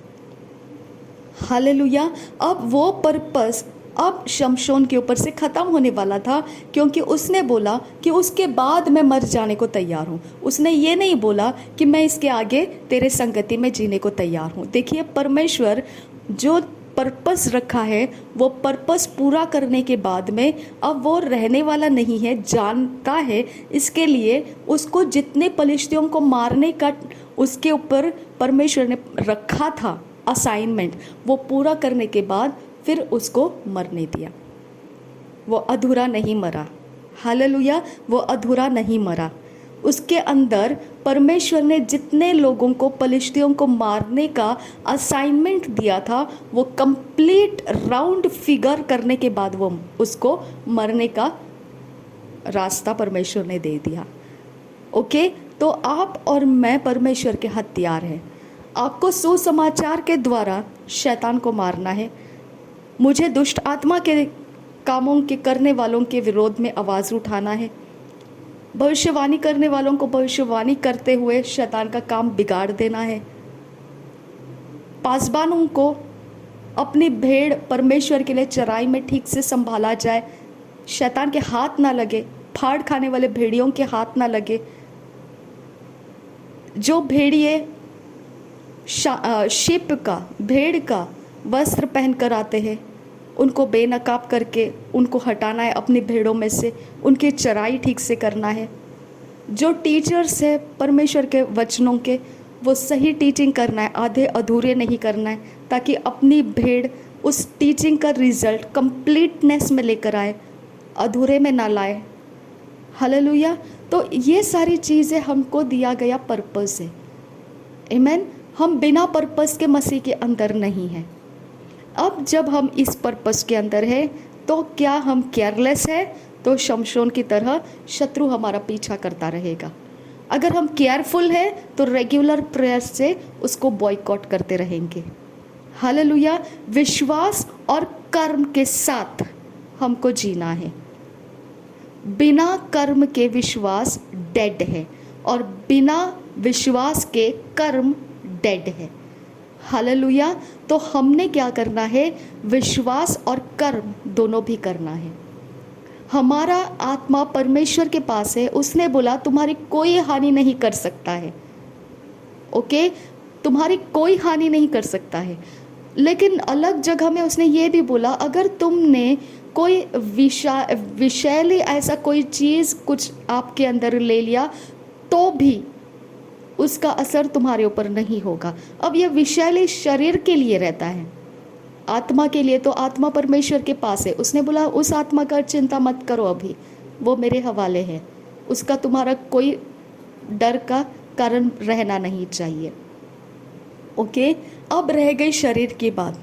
A: हालेलुया। अब वो पर्पस अब शमशोन के ऊपर से ख़त्म होने वाला था, क्योंकि उसने बोला कि उसके बाद मैं मर जाने को तैयार हूँ। उसने ये नहीं बोला कि मैं इसके आगे तेरे संगति में जीने को तैयार हूँ। देखिए, परमेश्वर जो पर्पस रखा है वो पर्पस पूरा करने के बाद में अब वो रहने वाला नहीं है, जानता है। इसके लिए उसको जितने पलिश्तियों को मारने का उसके ऊपर परमेश्वर ने रखा था असाइनमेंट, वो पूरा करने के बाद फिर उसको मरने दिया। वो अधूरा नहीं मरा। हालेलुया। वो अधूरा नहीं मरा। उसके अंदर परमेश्वर ने जितने लोगों को पलिश्तियों को मारने का असाइनमेंट दिया था वो कंप्लीट राउंड फिगर करने के बाद वो उसको मरने का रास्ता परमेश्वर ने दे दिया। ओके, तो आप और मैं परमेश्वर के हथियार हैं। आपको सुसमाचार के द्वारा शैतान को मारना है। मुझे दुष्ट आत्मा के कामों के करने वालों के विरोध में आवाज़ उठाना है। भविष्यवाणी करने वालों को भविष्यवाणी करते हुए शैतान का काम बिगाड़ देना है। पासबानों को अपनी भेड़ परमेश्वर के लिए चराई में ठीक से संभाला जाए, शैतान के हाथ ना लगे, फाड़ खाने वाले भेड़ियों के हाथ ना लगे। जो भेड़िए शिप का, भेड़ का वस्त्र पहन कर आते हैं, उनको बेनकाब करके उनको हटाना है अपनी भेड़ों में से, उनकी चराई ठीक से करना है। जो टीचर्स है परमेश्वर के वचनों के, वो सही टीचिंग करना है, आधे अधूरे नहीं करना है, ताकि अपनी भेड़ उस टीचिंग का रिजल्ट कंप्लीटनेस में लेकर आए, अधूरे में ना लाए। हालेलुया। तो ये सारी चीज़ें हमको दिया गया पर्पस है। आमीन। हम बिना पर्पस के मसीह के अंदर नहीं हैं। अब जब हम इस पर्पस के अंदर हैं तो क्या हम केयरलेस है? तो शमशोन की तरह शत्रु हमारा पीछा करता रहेगा। अगर हम केयरफुल है तो रेगुलर प्रेयर से उसको बॉयकॉट करते रहेंगे। हालेलुया। विश्वास और कर्म के साथ हमको जीना है। बिना कर्म के विश्वास डेड है और बिना विश्वास के कर्म डेड है। हालेलुया। तो हमने क्या करना है? विश्वास और कर्म दोनों भी करना है। हमारा आत्मा परमेश्वर के पास है। उसने बोला तुम्हारी कोई हानि नहीं कर सकता है। ओके, तुम्हारी कोई हानि नहीं कर सकता है। लेकिन अलग जगह में उसने ये भी बोला, अगर तुमने कोई विषैली ऐसा कोई चीज़ कुछ आपके अंदर ले लिया तो भी उसका असर तुम्हारे ऊपर नहीं होगा। अब यह विषैली शरीर के लिए रहता है, आत्मा के लिए तो आत्मा परमेश्वर के पास है। उसने बोला उस आत्मा का चिंता मत करो, अभी वो मेरे हवाले है, उसका तुम्हारा कोई डर का कारण रहना नहीं चाहिए। ओके, अब रह गई शरीर की बात।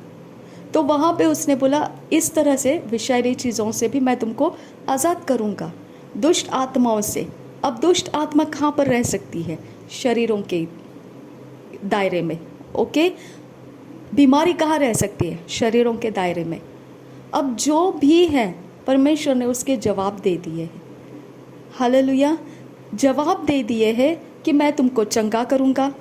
A: तो वहाँ पे उसने बोला इस तरह से विषैली चीज़ों से भी मैं तुमको आज़ाद करूँगा, दुष्ट आत्माओं से। अब दुष्ट आत्मा कहाँ पर रह सकती है? शरीरों के दायरे में। ओके, बीमारी कहाँ रह सकती है? शरीरों के दायरे में। अब जो भी है परमेश्वर ने उसके जवाब दे दिए हैं। हालेलुया, जवाब दे दिए हैं कि मैं तुमको चंगा करूँगा।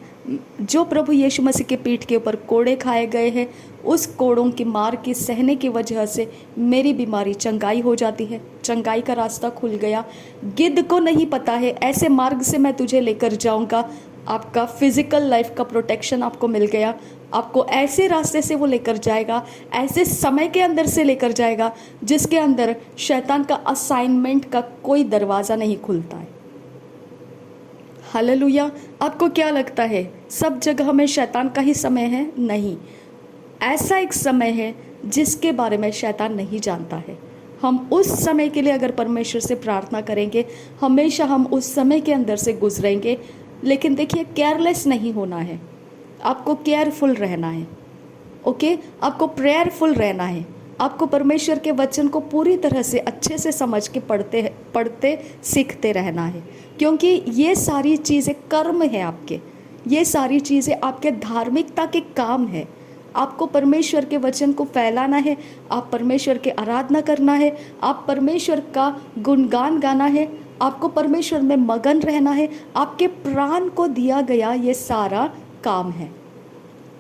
A: जो प्रभु यीशु मसीह के पीठ के ऊपर कोड़े खाए गए हैं, उस कोड़ों की मार की सहने की वजह से मेरी बीमारी चंगाई हो जाती है, चंगाई का रास्ता खुल गया। गिद्ध को नहीं पता है, ऐसे मार्ग से मैं तुझे लेकर जाऊंगा। आपका फिजिकल लाइफ का प्रोटेक्शन आपको मिल गया, आपको ऐसे रास्ते से वो लेकर जाएगा, ऐसे समय के अंदर से लेकर जाएगा जिसके अंदर शैतान का असाइनमेंट का कोई दरवाज़ा नहीं खुलता है। हालेलुया। आपको क्या लगता है सब जगह में शैतान का ही समय है? नहीं, ऐसा एक समय है जिसके बारे में शैतान नहीं जानता है। हम उस समय के लिए अगर परमेश्वर से प्रार्थना करेंगे, हमेशा हम उस समय के अंदर से गुजरेंगे। लेकिन देखिए, केयरलेस नहीं होना है, आपको केयरफुल रहना है। ओके, आपको प्रेयरफुल रहना है। आपको परमेश्वर के वचन को पूरी तरह से अच्छे से समझ के पढ़ते सीखते रहना है, क्योंकि ये सारी चीज़ें कर्म है आपके, ये सारी चीज़ें आपके धार्मिकता के काम है। आपको परमेश्वर के वचन को फैलाना है, आप परमेश्वर की आराधना करना है, आप परमेश्वर का गुणगान गाना है, आपको परमेश्वर में मगन रहना है। आपके प्राण को दिया गया ये सारा काम है।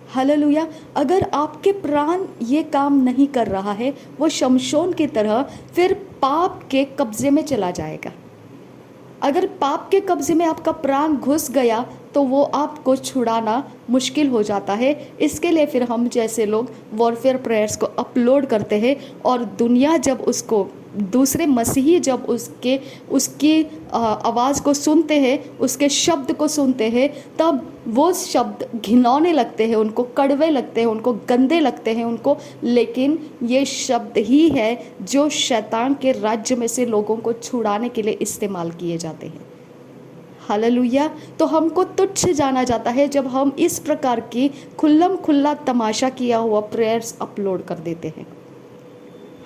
A: हालेलुया। अगर आपके प्राण ये काम नहीं कर रहा है, वो शमशोन की तरह फिर पाप के कब्जे में चला जाएगा। अगर पाप के कब्जे में आपका प्राण घुस गया तो वो आपको छुड़ाना मुश्किल हो जाता है। इसके लिए फिर हम जैसे लोग वॉरफेयर प्रेयर्स को अपलोड करते हैं, और दुनिया जब उसको, दूसरे मसीही जब उसकी आवाज़ को सुनते हैं, उसके शब्द को सुनते हैं, तब वो शब्द घिनौने लगते हैं, उनको कड़वे लगते हैं, उनको गंदे लगते हैं उनको। लेकिन ये शब्द ही है जो शैतान के राज्य में से लोगों को छुड़ाने के लिए इस्तेमाल किए जाते हैं। हालेलुया। तो हमको तुच्छ जाना जाता है जब हम इस प्रकार की खुल्लम खुल्ला तमाशा किया हुआ प्रेयर्स अपलोड कर देते हैं।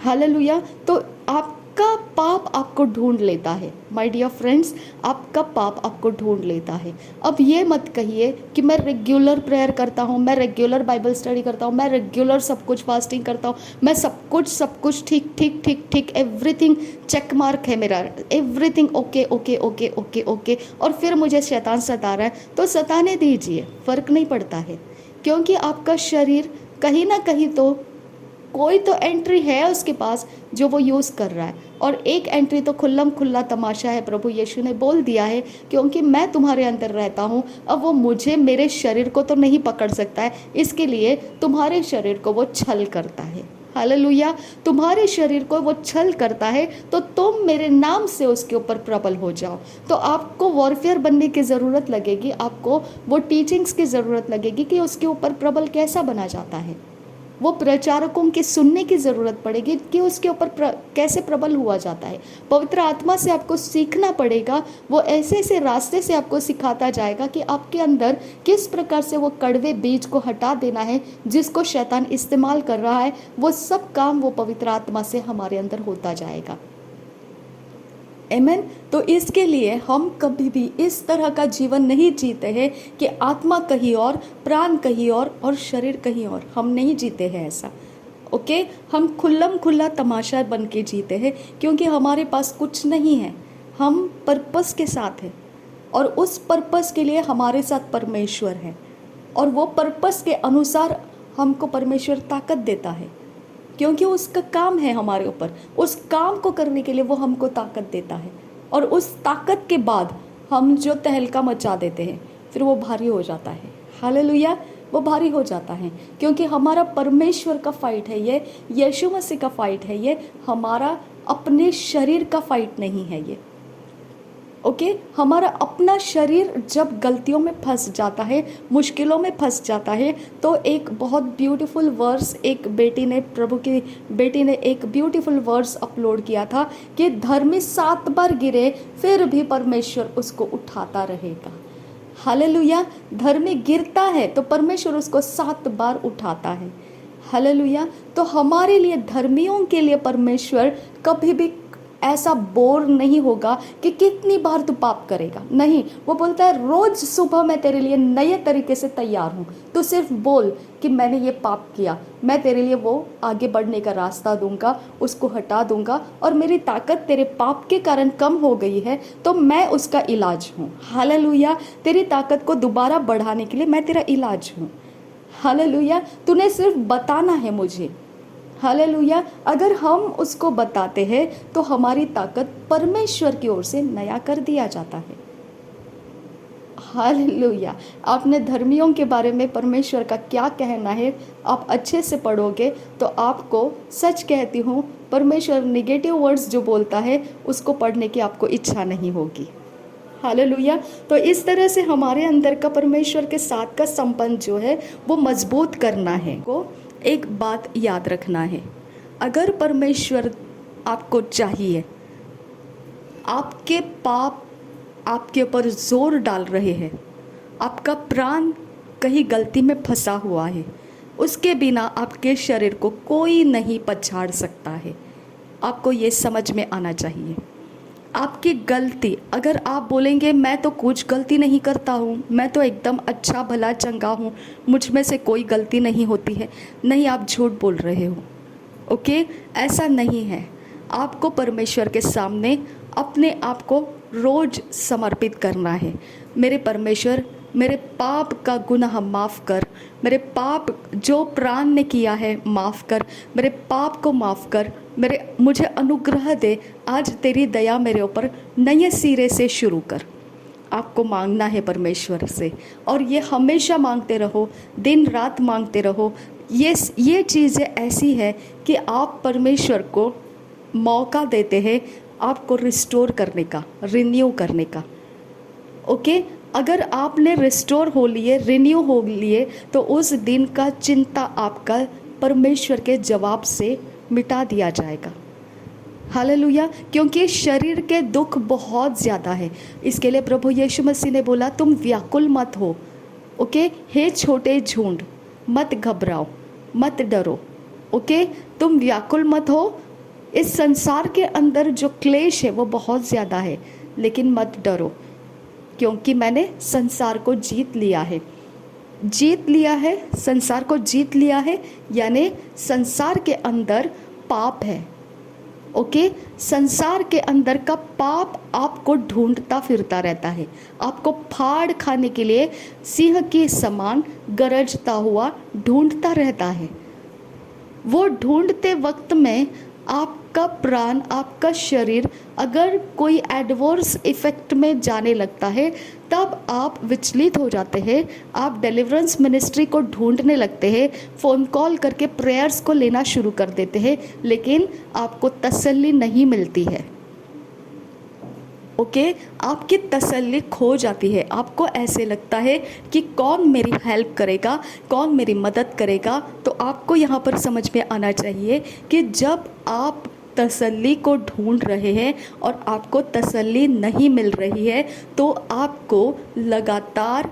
A: हालेलुया। तो आपका पाप आपको ढूंढ लेता है माय डियर फ्रेंड्स, आपका पाप आपको ढूंढ लेता है। अब ये मत कहिए कि मैं रेगुलर प्रेयर करता हूँ, मैं रेगुलर बाइबल स्टडी करता हूँ, मैं रेगुलर सब कुछ फास्टिंग करता हूँ, मैं सब कुछ ठीक ठीक ठीक ठीक एवरीथिंग चेक मार्क है मेरा, everything okay okay okay okay okay, और फिर मुझे शैतान सता रहा है तो सताने दीजिए, फ़र्क नहीं पड़ता है। क्योंकि आपका शरीर कहीं ना कहीं तो कोई तो एंट्री है उसके पास जो वो यूज़ कर रहा है, और एक एंट्री तो खुल्लम खुल्ला तमाशा है। प्रभु यीशु ने बोल दिया है क्योंकि मैं तुम्हारे अंदर रहता हूँ, अब वो मुझे, मेरे शरीर को तो नहीं पकड़ सकता है, इसके लिए तुम्हारे शरीर को वो छल करता है। हालेलुया। तुम्हारे शरीर को वो छल करता है तो तुम मेरे नाम से उसके ऊपर प्रबल हो जाओ। तो आपको वॉरफेयर बनने की ज़रूरत लगेगी, आपको वो टीचिंग्स की ज़रूरत लगेगी कि उसके ऊपर प्रबल कैसा बना जाता है। वो प्रचारकों के सुनने की ज़रूरत पड़ेगी कि उसके ऊपर कैसे प्रबल हुआ जाता है। पवित्र आत्मा से आपको सीखना पड़ेगा, वो ऐसे ऐसे रास्ते से आपको सिखाता जाएगा कि आपके अंदर किस प्रकार से वो कड़वे बीज को हटा देना है जिसको शैतान इस्तेमाल कर रहा है। वो सब काम वो पवित्र आत्मा से हमारे अंदर होता जाएगा। आमेन। तो इसके लिए हम कभी भी इस तरह का जीवन नहीं जीते हैं कि आत्मा कहीं और, प्राण कहीं और शरीर कहीं और। हम नहीं जीते हैं ऐसा। ओके, हम खुल्लम खुल्ला तमाशा बन के जीते हैं क्योंकि हमारे पास कुछ नहीं है। हम पर्पस के साथ हैं और उस पर्पस के लिए हमारे साथ परमेश्वर है, और वो पर्पस के अनुसार हमको परमेश्वर ताकत देता है क्योंकि उसका काम है हमारे ऊपर। उस काम को करने के लिए वो हमको ताकत देता है, और उस ताकत के बाद हम जो तहलका मचा देते हैं फिर वो भारी हो जाता है। हालेलुया, वो भारी हो जाता है, क्योंकि हमारा परमेश्वर का फाइट है ये, यीशु मसीह का फाइट है ये, हमारा अपने शरीर का फाइट नहीं है ये। ओके, हमारा अपना शरीर जब गलतियों में फंस जाता है, मुश्किलों में फंस जाता है, तो एक बहुत ब्यूटीफुल वर्स एक बेटी ने, प्रभु की बेटी ने एक ब्यूटीफुल वर्स अपलोड किया था कि धर्मी 7 बार गिरे फिर भी परमेश्वर उसको उठाता रहेगा। हालेलुया, धर्मी गिरता है तो परमेश्वर उसको 7 बार उठाता है। हालेलुया, तो हमारे लिए, धर्मियों के लिए परमेश्वर कभी भी ऐसा बोर नहीं होगा कि कितनी बार तू पाप करेगा। नहीं, वो बोलता है रोज सुबह मैं तेरे लिए नए तरीके से तैयार हूँ, तू सिर्फ बोल कि मैंने ये पाप किया, मैं तेरे लिए वो आगे बढ़ने का रास्ता दूंगा, उसको हटा दूंगा, और मेरी ताकत तेरे पाप के कारण कम हो गई है तो मैं उसका इलाज हूँ। हालेलुया, तेरी ताकत को दोबारा बढ़ाने के लिए मैं तेरा इलाज हूँ। हालेलुया, तूने सिर्फ बताना है मुझे। हालेलुया, अगर हम उसको बताते हैं तो हमारी ताकत परमेश्वर की ओर से नया कर दिया जाता है। हालेलुया, आपने धर्मियों के बारे में परमेश्वर का क्या कहना है आप अच्छे से पढ़ोगे तो आपको, सच कहती हूँ, परमेश्वर नेगेटिव वर्ड्स जो बोलता है उसको पढ़ने की आपको इच्छा नहीं होगी। हालेलुया, तो इस तरह से हमारे अंदर का परमेश्वर के साथ का संबंध जो है वो मजबूत करना है। को एक बात याद रखना है, अगर परमेश्वर आपको चाहिए, आपके पाप आपके ऊपर जोर डाल रहे हैं, आपका प्राण कहीं गलती में फंसा हुआ है, उसके बिना आपके शरीर को कोई नहीं पछाड़ सकता है। आपको ये समझ में आना चाहिए। आपकी गलती, अगर आप बोलेंगे मैं तो कुछ गलती नहीं करता हूँ, मैं तो एकदम अच्छा भला चंगा हूँ, मुझ में से कोई गलती नहीं होती है, नहीं, आप झूठ बोल रहे हो। ओके, ऐसा नहीं है। आपको परमेश्वर के सामने अपने आप को रोज समर्पित करना है। मेरे परमेश्वर, मेरे पाप का गुनाह माफ़ कर, मेरे पाप जो प्राण ने किया है माफ़ कर, मेरे पाप को माफ़ कर, मुझे अनुग्रह दे, आज तेरी दया मेरे ऊपर नए सिरे से शुरू कर। आपको मांगना है परमेश्वर से, और ये हमेशा मांगते रहो, दिन रात मांगते रहो। ये चीज़ें ऐसी है कि आप परमेश्वर को मौका देते हैं आपको रिस्टोर करने का, रिन्यू करने का। ओके, अगर आपने रिस्टोर हो लिए, रिन्यू हो लिए, तो उस दिन का चिंता आपका परमेश्वर के जवाब से मिटा दिया जाएगा। हालेलुया, क्योंकि शरीर के दुख बहुत ज़्यादा है। इसके लिए प्रभु यीशु मसीह ने बोला तुम व्याकुल मत हो। ओके, हे छोटे झुंड, मत घबराओ, मत डरो। ओके, तुम व्याकुल मत हो। इस संसार के अंदर जो क्लेश है वो बहुत ज़्यादा है, लेकिन मत डरो, क्योंकि मैंने संसार को जीत लिया है। जीत लिया है, संसार को जीत लिया है, यानी संसार के अंदर पाप है। ओके, संसार के अंदर का पाप आपको ढूंढता फिरता रहता है, आपको फाड़ खाने के लिए सिंह के समान गरजता हुआ ढूंढता रहता है। वो ढूंढते वक्त में आपका प्राण, आपका शरीर अगर कोई एडवर्स इफेक्ट में जाने लगता है, तब आप विचलित हो जाते हैं, आप डिलीवरेंस मिनिस्ट्री को ढूंढने लगते हैं, फ़ोन कॉल करके प्रेयर्स को लेना शुरू कर देते हैं, लेकिन आपको तसल्ली नहीं मिलती है। ओके, आपकी तसल्ली खो जाती है। आपको ऐसे लगता है कि कौन मेरी हेल्प करेगा, कौन मेरी मदद करेगा। तो आपको यहाँ पर समझ में आना चाहिए कि जब आप तसल्ली को ढूंढ रहे हैं और आपको तसल्ली नहीं मिल रही है, तो आपको लगातार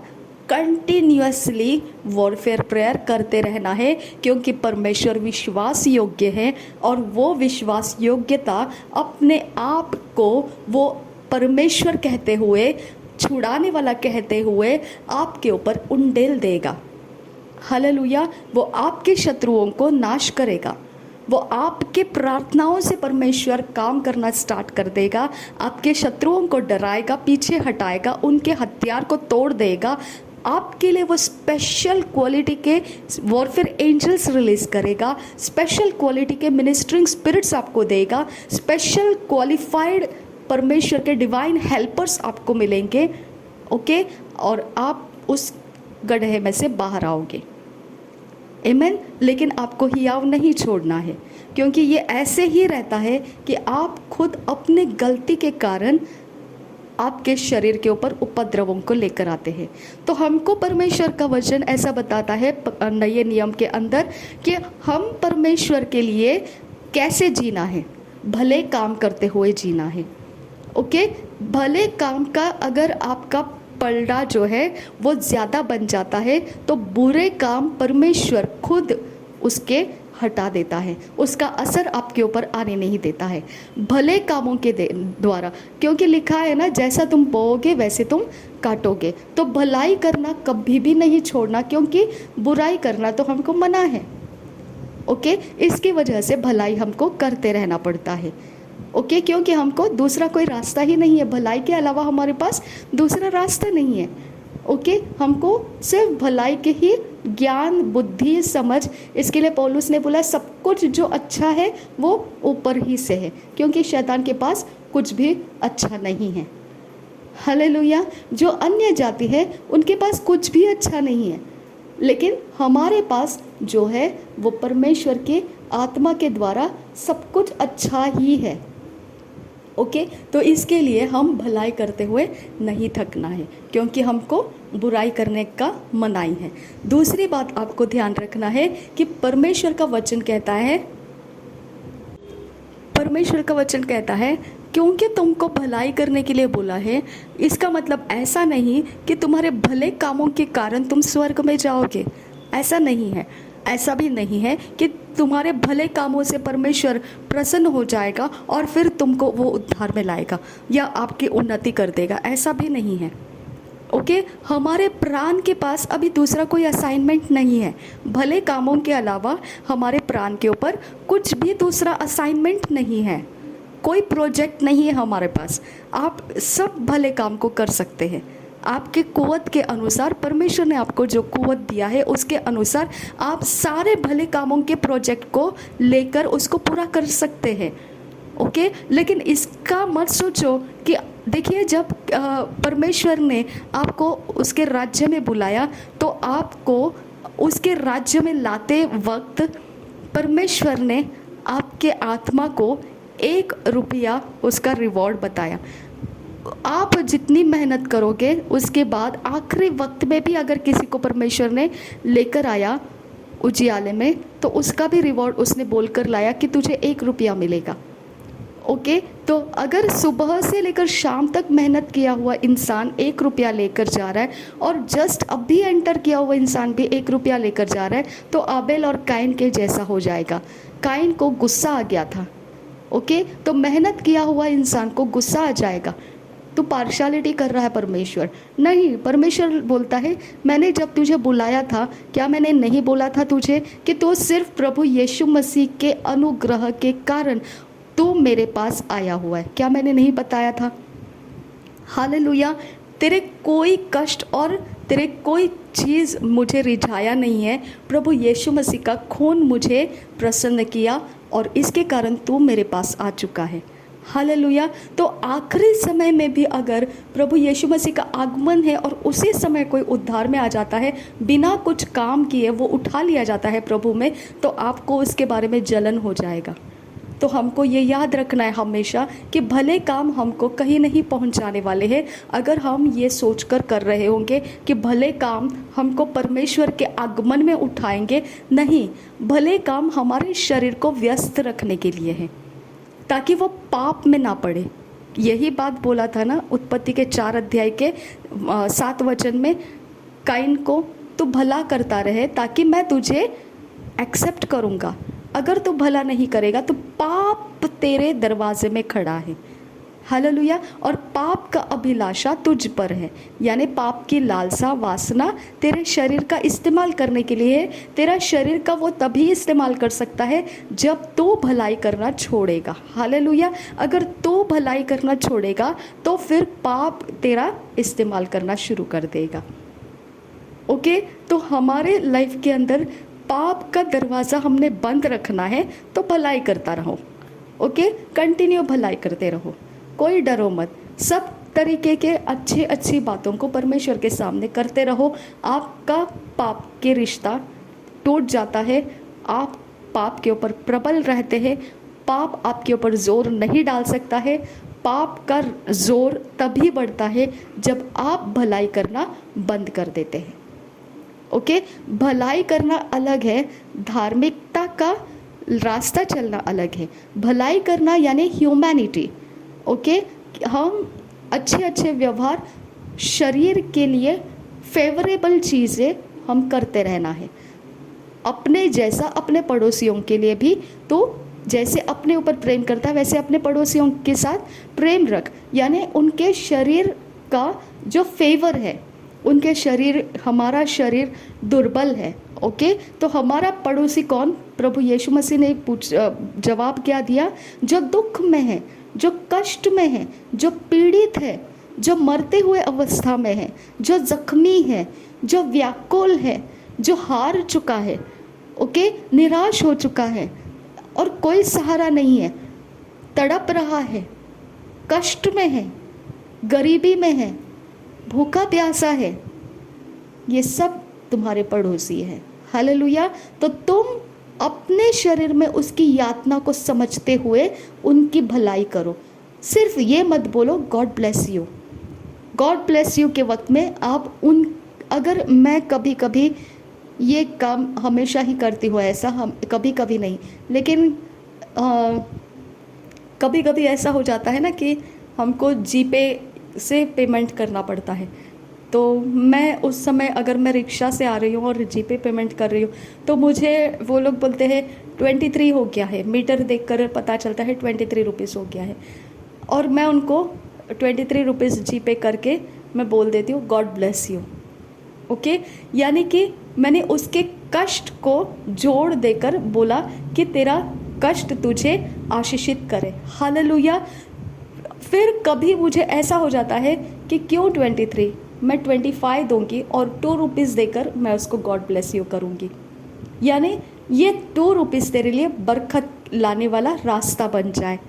A: कंटिन्यूअसली वॉरफेयर प्रेयर करते रहना है, क्योंकि परमेश्वर विश्वास योग्य है, और वो विश्वास योग्यता अपने आप को वो परमेश्वर कहते हुए, छुड़ाने वाला कहते हुए आपके ऊपर उंडेल देगा। हालेलुया, वो आपके शत्रुओं को नाश करेगा। वो आपके प्रार्थनाओं से परमेश्वर काम करना स्टार्ट कर देगा, आपके शत्रुओं को डराएगा, पीछे हटाएगा, उनके हथियार को तोड़ देगा। आपके लिए वो स्पेशल क्वालिटी के वॉरफेयर एंजल्स रिलीज करेगा, स्पेशल क्वालिटी के मिनिस्ट्रिंग स्पिरिट्स आपको देगा, स्पेशल क्वालिफाइड परमेश्वर के डिवाइन हेल्पर्स आपको मिलेंगे। ओके, और आप उस गड्ढे में से बाहर आओगे। आमीन। लेकिन आपको हियाव नहीं छोड़ना है, क्योंकि ये ऐसे ही रहता है कि आप खुद अपने गलती के कारण आपके शरीर के ऊपर उपद्रवों को लेकर आते हैं। तो हमको परमेश्वर का वचन ऐसा बताता है नए नियम के अंदर कि हम परमेश्वर के लिए कैसे जीना है, भले काम करते हुए जीना है। ओके, भले काम का अगर आपका पलड़ा जो है वो ज़्यादा बन जाता है तो बुरे काम परमेश्वर खुद उसके हटा देता है, उसका असर आपके ऊपर आने नहीं देता है भले कामों के द्वारा, क्योंकि लिखा है ना, जैसा तुम बोओगे वैसे तुम काटोगे। तो भलाई करना कभी भी नहीं छोड़ना, क्योंकि बुराई करना तो हमको मना है। ओके, इसकी वजह से भलाई हमको करते रहना पड़ता है। ओके, क्योंकि हमको दूसरा कोई रास्ता ही नहीं है, भलाई के अलावा हमारे पास दूसरा रास्ता नहीं है। ओके, हमको सिर्फ भलाई के ही ज्ञान, बुद्धि, समझ, इसके लिए पौलुस ने बोला सब कुछ जो अच्छा है वो ऊपर ही से है, क्योंकि शैतान के पास कुछ भी अच्छा नहीं है। हालेलुया। जो अन्य जाति है उनके पास कुछ भी अच्छा नहीं है, लेकिन हमारे पास जो है वो परमेश्वर के आत्मा के द्वारा सब कुछ अच्छा ही है। ओके, तो इसके लिए हम भलाई करते हुए नहीं थकना है, क्योंकि हमको बुराई करने का मनाही है। दूसरी बात आपको ध्यान रखना है कि परमेश्वर का वचन कहता है क्योंकि तुमको भलाई करने के लिए बोला है। इसका मतलब ऐसा नहीं कि तुम्हारे भले कामों के कारण तुम स्वर्ग में जाओगे, ऐसा नहीं है। ऐसा भी नहीं है कि तुम्हारे भले कामों से परमेश्वर प्रसन्न हो जाएगा और फिर तुमको वो उद्धार में लाएगा या आपकी उन्नति कर देगा, ऐसा भी नहीं है। ओके, हमारे प्राण के पास अभी दूसरा कोई असाइनमेंट नहीं है। भले कामों के अलावा हमारे प्राण के ऊपर कुछ भी दूसरा असाइनमेंट नहीं है, कोई प्रोजेक्ट नहीं है हमारे पास। आप सब भले काम को कर सकते हैं। आपके कुवत के अनुसार, परमेश्वर ने आपको जो कुवत दिया है उसके अनुसार आप सारे भले कामों के प्रोजेक्ट को लेकर उसको पूरा कर सकते हैं। ओके, लेकिन इसका मत सोचो कि देखिए, जब परमेश्वर ने आपको उसके राज्य में बुलाया तो आपको उसके राज्य में लाते वक्त परमेश्वर ने आपके आत्मा को 1 रुपया उसका रिवॉर्ड बताया। आप जितनी मेहनत करोगे उसके बाद आखिरी वक्त में भी अगर किसी को परमेश्वर ने लेकर आया उजियाले में, तो उसका भी रिवॉर्ड उसने बोलकर लाया कि तुझे 1 रुपया मिलेगा। ओके, तो अगर सुबह से लेकर शाम तक मेहनत किया हुआ इंसान 1 रुपया लेकर जा रहा है और जस्ट अभी एंटर किया हुआ इंसान भी 1 रुपया लेकर जा रहा है, तो आबेल और काइन के जैसा हो जाएगा। काइन को गुस्सा आ गया था। ओके, तो मेहनत किया हुआ इंसान को गुस्सा आ जाएगा। तू पार्शियलिटी कर रहा है परमेश्वर। नहीं, परमेश्वर बोलता है मैंने जब तुझे बुलाया था, क्या मैंने नहीं बोला था तुझे कि तू सिर्फ प्रभु यीशु मसीह के अनुग्रह के कारण तू मेरे पास आया हुआ है? क्या मैंने नहीं बताया था? हालेलुया। तेरे कोई कष्ट और तेरे कोई चीज़ मुझे रिझाया नहीं है। प्रभु यीशु मसीह का खून मुझे प्रसन्न किया और इसके कारण तू मेरे पास आ चुका है। हालेलुया। तो आखिरी समय में भी अगर प्रभु यीशु मसीह का आगमन है और उसी समय कोई उद्धार में आ जाता है, बिना कुछ काम किए वो उठा लिया जाता है प्रभु में, तो आपको उसके बारे में जलन हो जाएगा। तो हमको ये याद रखना है हमेशा कि भले काम हमको कहीं नहीं पहुंचाने वाले हैं। अगर हम ये सोचकर कर रहे होंगे कि भले काम हमको परमेश्वर के आगमन में उठाएंगे, नहीं, भले काम हमारे शरीर को व्यस्त रखने के लिए है, ताकि वो पाप में ना पड़े। यही बात बोला था ना उत्पत्ति के 4 अध्याय के 7 वचन में, काइन को तू भला करता रहे ताकि मैं तुझे एक्सेप्ट करूँगा। अगर तू भला नहीं करेगा तो पाप तेरे दरवाजे में खड़ा है। हालेलुया। और पाप का अभिलाषा तुझ पर है, यानी पाप की लालसा, वासना तेरे शरीर का इस्तेमाल करने के लिए है। तेरा शरीर का वो तभी इस्तेमाल कर सकता है जब तू भलाई करना छोड़ेगा। हालेलुया। अगर तू भलाई करना छोड़ेगा तो फिर पाप तेरा इस्तेमाल करना शुरू कर देगा। ओके, तो हमारे लाइफ के अंदर पाप का दरवाज़ा हमने बंद रखना है, तो भलाई करता रहो। ओके, कंटिन्यू भलाई करते रहो, कोई डरो मत। सब तरीके के अच्छी बातों को परमेश्वर के सामने करते रहो। आपका पाप के रिश्ता टूट जाता है, आप पाप के ऊपर प्रबल रहते हैं। पाप आपके ऊपर जोर नहीं डाल सकता है। पाप का जोर तभी बढ़ता है जब आप भलाई करना बंद कर देते हैं। ओके, भलाई करना अलग है, धार्मिकता का रास्ता चलना अलग है। भलाई करना यानी ह्यूमैनिटी। ओके, हम अच्छे व्यवहार, शरीर के लिए फेवरेबल चीज़ें हम करते रहना है। अपने जैसा अपने पड़ोसियों के लिए भी, तो जैसे अपने ऊपर प्रेम करता है वैसे अपने पड़ोसियों के साथ प्रेम रख। यानी उनके शरीर का जो फेवर है, उनके शरीर, हमारा शरीर दुर्बल है। ओके, तो हमारा पड़ोसी कौन? प्रभु यीशु मसीह ने जवाब क्या दिया? जो दुख में है, जो कष्ट में है, जो पीड़ित है, जो मरते हुए अवस्था में है, जो जख्मी है, जो व्याकुल है, जो हार चुका है, ओके, निराश हो चुका है और कोई सहारा नहीं है, तड़प रहा है, कष्ट में है, गरीबी में है, भूखा प्यासा है, ये सब तुम्हारे पड़ोसी है। हालेलुया। तो तुम अपने शरीर में उसकी यातना को समझते हुए उनकी भलाई करो। सिर्फ ये मत बोलो God bless you, God bless you के वक्त में आप उन, अगर मैं कभी कभी ये काम हमेशा ही करती हूँ ऐसा, हम कभी कभी नहीं, लेकिन कभी कभी ऐसा हो जाता है ना कि हमको जीपे से पेमेंट करना पड़ता है। तो मैं उस समय अगर मैं रिक्शा से आ रही हूँ और जीपे पेमेंट कर रही हूँ तो मुझे वो लोग बोलते हैं 23 हो गया है, मीटर देखकर पता चलता है 23 रुपीज़ हो गया है, और मैं उनको 23 रुपीज़ जीपे करके मैं बोल देती हूँ गॉड ब्लेस यू। ओके, यानी कि मैंने उसके कष्ट को जोड़ देकर बोला कि तेरा कष्ट तुझे आशीषित करे। हालेलुया। फिर कभी मुझे ऐसा हो जाता है कि क्यों 23, मैं 25 दूंगी और 2 रुपीज़ देकर मैं उसको गॉड ब्लेस यू करूंगी। यानी ये 2 रुपीज़ तेरे लिए बरकत लाने वाला रास्ता बन जाए।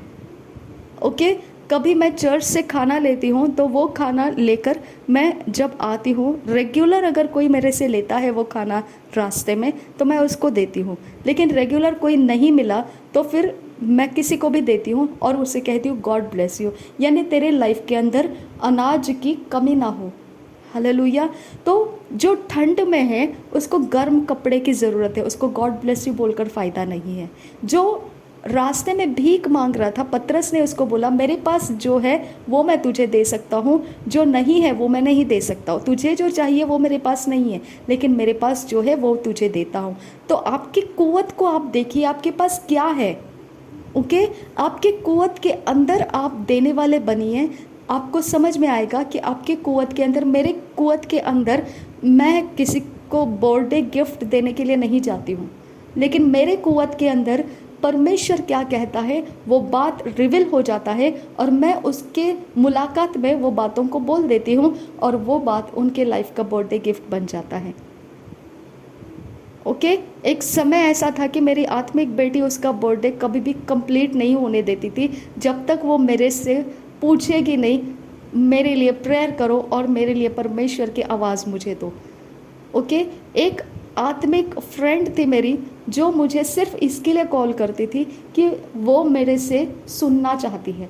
A: ओके, कभी मैं चर्च से खाना लेती हूँ तो वो खाना लेकर मैं जब आती हूँ, रेगुलर अगर कोई मेरे से लेता है वो खाना रास्ते में तो मैं उसको देती हूँ, लेकिन रेगुलर कोई नहीं मिला तो फिर मैं किसी को भी देती हूँ और उससे कहती हूँ गॉड ब्लेस यू, यानी तेरे लाइफ के अंदर अनाज की कमी ना हो। हालेलुया। तो जो ठंड में है उसको गर्म कपड़े की ज़रूरत है, उसको गॉड ब्लेस यू बोलकर फ़ायदा नहीं है। जो रास्ते में भीख मांग रहा था, पतरस ने उसको बोला मेरे पास जो है वो मैं तुझे दे सकता हूँ, जो नहीं है वो मैं नहीं दे सकता हूँ। तुझे जो चाहिए वो मेरे पास नहीं है, लेकिन मेरे पास जो है वो तुझे देता हूँ। तो आपकी कुव्वत को आप देखिए, आपके पास क्या है। ओके, आपके कुव्वत के अंदर आप देने वाले बनिए। आपको समझ में आएगा कि आपके कुव्वत के अंदर, मेरे कुव्वत के अंदर, मैं किसी को बर्थडे गिफ्ट देने के लिए नहीं जाती हूँ, लेकिन मेरे कुव्वत के अंदर परमेश्वर क्या कहता है वो बात रिवील हो जाता है और मैं उसके मुलाकात में वो बातों को बोल देती हूँ और वो बात उनके लाइफ का बर्थडे गिफ्ट बन जाता है। ओके, एक समय ऐसा था कि मेरी आत्मिक बेटी उसका बर्थडे कभी भी कंप्लीट नहीं होने देती थी जब तक वो मेरे से पूछेगी नहीं मेरे लिए प्रेयर करो और मेरे लिए परमेश्वर की आवाज़ मुझे दो। ओके, एक आत्मिक फ्रेंड थी मेरी जो मुझे सिर्फ इसके लिए कॉल करती थी कि वो मेरे से सुनना चाहती है,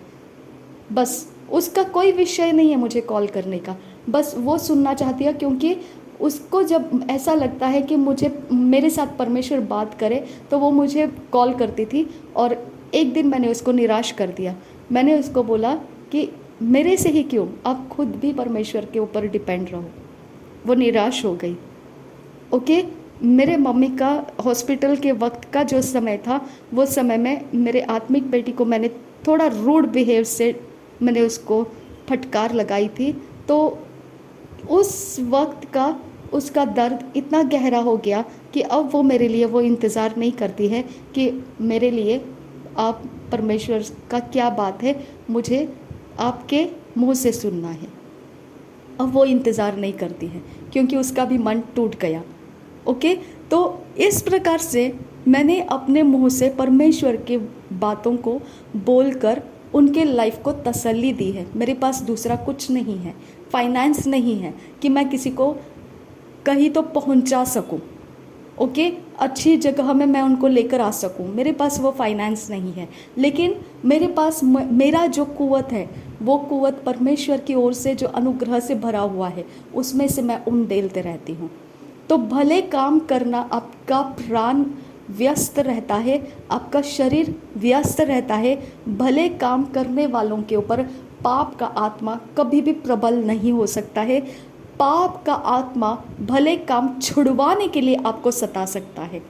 A: बस उसका कोई विषय नहीं है मुझे कॉल करने का, बस वो सुनना चाहती है, क्योंकि उसको जब ऐसा लगता है कि मुझे, मेरे साथ परमेश्वर बात करे तो वो मुझे कॉल करती थी। और एक दिन मैंने उसको निराश कर दिया। मैंने उसको बोला कि मेरे से ही क्यों, आप खुद भी परमेश्वर के ऊपर डिपेंड रहो। वो निराश हो गई। ओके, मेरे मम्मी का हॉस्पिटल के वक्त का जो समय था, वो समय में मेरे आत्मिक बेटी को मैंने थोड़ा रूड बिहेव से मैंने उसको फटकार लगाई थी। तो उस वक्त का उसका दर्द इतना गहरा हो गया कि अब वो मेरे लिए वो इंतज़ार नहीं करती है कि मेरे लिए आप परमेश्वर का क्या बात है, मुझे आपके मुंह से सुनना है। अब वो इंतज़ार नहीं करती है क्योंकि उसका भी मन टूट गया। ओके, तो इस प्रकार से मैंने अपने मुंह से परमेश्वर के बातों को बोलकर उनके लाइफ को तसल्ली दी है। मेरे पास दूसरा कुछ नहीं है, फाइनेंस नहीं है कि मैं किसी को कहीं तो पहुंचा सकूं, ओके, अच्छी जगह में मैं उनको लेकर आ सकूं। मेरे पास वो फाइनेंस नहीं है, लेकिन मेरे पास मेरा जो कुव्वत है वो कुव्वत परमेश्वर की ओर से जो अनुग्रह से भरा हुआ है, उसमें से मैं उंडेलते रहती हूँ। तो भले काम करना, आपका प्राण व्यस्त रहता है, आपका शरीर व्यस्त रहता है, भले काम करने वालों के ऊपर पाप का आत्मा कभी भी प्रबल नहीं हो सकता है। पाप का आत्मा भले काम छुड़वाने के लिए आपको सता सकता है।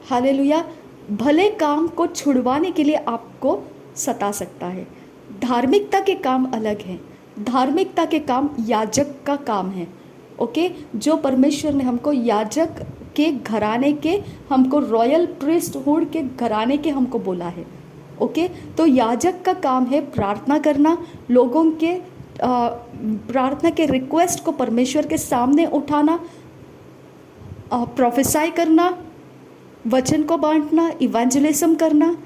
A: हालेलुया। भले काम को छुड़वाने के लिए आपको सता सकता है। धार्मिकता के काम अलग हैं। धार्मिकता के काम याजक का काम है, ओके। जो परमेश्वर ने हमको याजक के घराने के, हमको रॉयल प्रीस्टहुड के घराने के हमको बोला है, ओके। तो याजक का काम है प्रार्थना करना, लोगों के प्रार्थना के रिक्वेस्ट को परमेश्वर के सामने उठाना, प्रोफेसाई करना, वचन को बांटना, इवेंजलिज्म करना,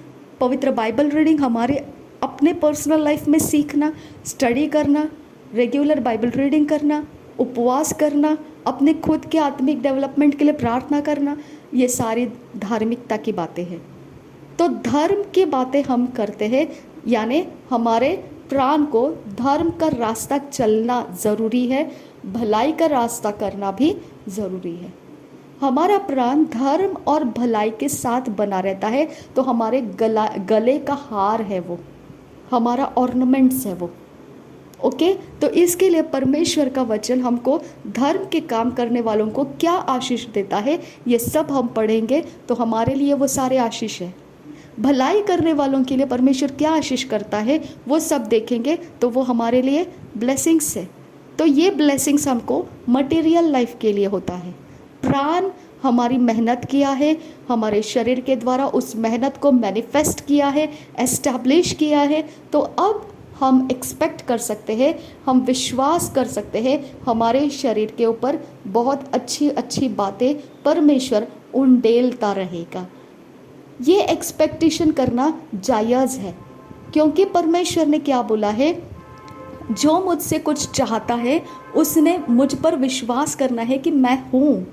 A: पवित्र बाइबल रीडिंग हमारे अपने पर्सनल लाइफ में सीखना, स्टडी करना, रेगुलर बाइबल रीडिंग करना, उपवास करना, अपने खुद के आत्मिक डेवलपमेंट के लिए प्रार्थना करना, ये सारी धार्मिकता की बातें हैं। तो धर्म की बातें हम करते हैं, यानी हमारे प्राण को धर्म का रास्ता चलना ज़रूरी है, भलाई का रास्ता करना भी ज़रूरी है। हमारा प्राण धर्म और भलाई के साथ बना रहता है, तो हमारे गले का हार है वो, हमारा ऑर्नामेंट्स है वो, ओके। तो इसके लिए परमेश्वर का वचन हमको धर्म के काम करने वालों को क्या आशीष देता है, ये सब हम पढ़ेंगे, तो हमारे लिए वो सारे आशीष है। भलाई करने वालों के लिए परमेश्वर क्या आशीष करता है वो सब देखेंगे, तो वो हमारे लिए ब्लेसिंग्स है। तो ये ब्लेसिंग्स हमको मटेरियल लाइफ के लिए होता है। प्राण हमारी मेहनत किया है, हमारे शरीर के द्वारा उस मेहनत को मैनिफेस्ट किया है, एस्टैब्लिश किया है, तो अब हम एक्सपेक्ट कर सकते हैं, हम विश्वास कर सकते हैं, हमारे शरीर के ऊपर बहुत अच्छी अच्छी बातें परमेश्वर उंडेलता रहेगा। ये एक्सपेक्टेशन करना जायज़ है, क्योंकि परमेश्वर ने क्या बोला है, जो मुझसे कुछ चाहता है उसने मुझ पर विश्वास करना है कि मैं हूँ।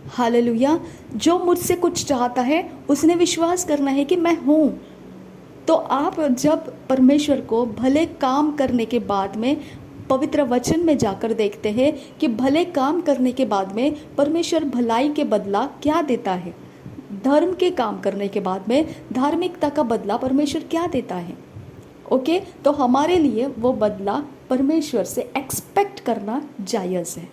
A: हालेलुया। जो मुझसे कुछ चाहता है उसने विश्वास करना है कि मैं हूँ। तो आप जब परमेश्वर को भले काम करने के बाद में पवित्र वचन में जाकर देखते हैं कि भले काम करने के बाद में परमेश्वर भलाई के बदला क्या देता है, धर्म के काम करने के बाद में धार्मिकता का बदला परमेश्वर क्या देता है, ओके। तो हमारे लिए वो बदला परमेश्वर से एक्सपेक्ट करना जायज़ है।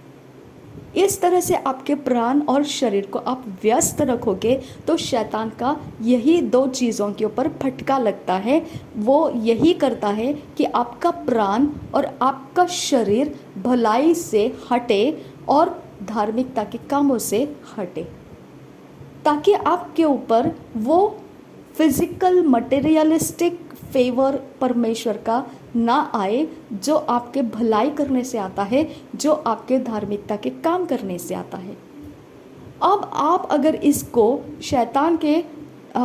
A: इस तरह से आपके प्राण और शरीर को आप व्यस्त रखोगे तो शैतान का यही दो चीज़ों के ऊपर फटका लगता है। वो यही करता है कि आपका प्राण और आपका शरीर भलाई से हटे और धार्मिकता के कामों से हटे, ताकि आपके ऊपर वो फिजिकल मटेरियलिस्टिक फेवर परमेश्वर का ना आए, जो आपके भलाई करने से आता है, जो आपके धार्मिकता के काम करने से आता है। अब आप अगर इसको शैतान के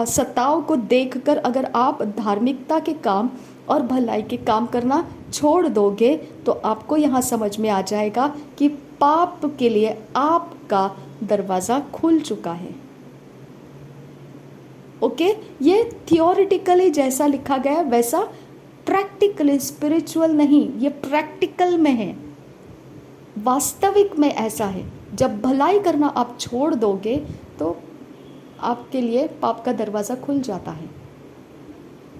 A: सताव को देखकर अगर आप धार्मिकता के काम और भलाई के काम करना छोड़ दोगे, तो आपको यहाँ समझ में आ जाएगा कि पाप के लिए आपका दरवाज़ा खुल चुका है, ओके। ये थियोरिटिकली जैसा लिखा गया वैसा प्रैक्टिकली स्पिरिचुअल नहीं, ये प्रैक्टिकल में है, वास्तविक में ऐसा है। जब भलाई करना आप छोड़ दोगे तो आपके लिए पाप का दरवाज़ा खुल जाता है,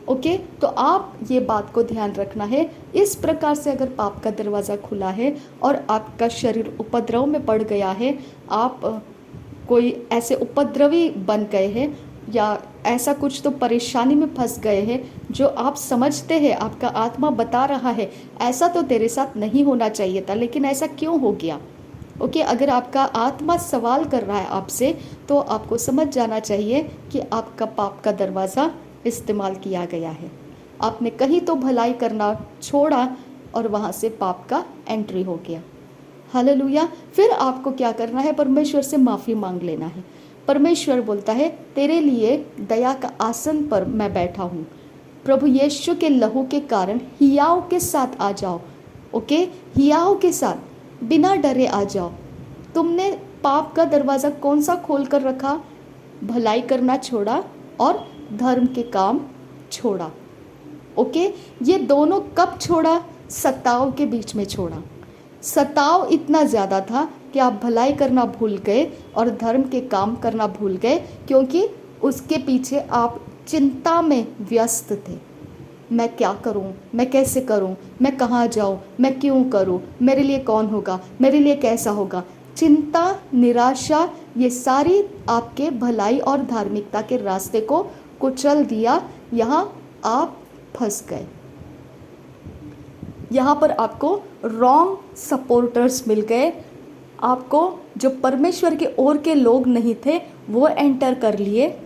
A: ओके। तो आप ये बात को ध्यान रखना है। इस प्रकार से अगर पाप का दरवाज़ा खुला है और आपका शरीर उपद्रव में पड़ गया है, आप कोई ऐसे उपद्रवी बन गए हैं या ऐसा कुछ तो परेशानी में फंस गए हैं जो आप समझते हैं, आपका आत्मा बता रहा है ऐसा तो तेरे साथ नहीं होना चाहिए था, लेकिन ऐसा क्यों हो गया, ओके। अगर आपका आत्मा सवाल कर रहा है आपसे, तो आपको समझ जाना चाहिए कि आपका पाप का दरवाज़ा इस्तेमाल किया गया है। आपने कहीं तो भलाई करना छोड़ा और वहाँ से पाप का एंट्री हो गया। हालेलुया। फिर आपको क्या करना है, परमेश्वर से माफ़ी मांग लेना है। परमेश्वर बोलता है तेरे लिए दया का आसन पर मैं बैठा हूँ, प्रभु यीशु के लहू के कारण हियाव के साथ आ जाओ। ओके, हियाव के साथ बिना डरे आ जाओ। तुमने पाप का दरवाज़ा कौन सा खोल कर रखा? भलाई करना छोड़ा और धर्म के काम छोड़ा। ओके, ये दोनों कब छोड़ा? सताव के बीच में छोड़ा। सताव इतना ज़्यादा था कि आप भलाई करना भूल गए और धर्म के काम करना भूल गए, क्योंकि उसके पीछे आप चिंता में व्यस्त थे। मैं क्या करूं? मैं कैसे करूं? मैं कहाँ जाऊं? मैं क्यों करूं? मेरे लिए कौन होगा? मेरे लिए कैसा होगा? चिंता, निराशा, ये सारी आपके भलाई और धार्मिकता के रास्ते को कुचल दिया। यहाँ आप फंस गए। यहाँ पर आपको रॉन्ग सपोर्टर्स मिल गए। आपको जो परमेश्वर के ओर के लोग नहीं थे वो एंटर कर लिए।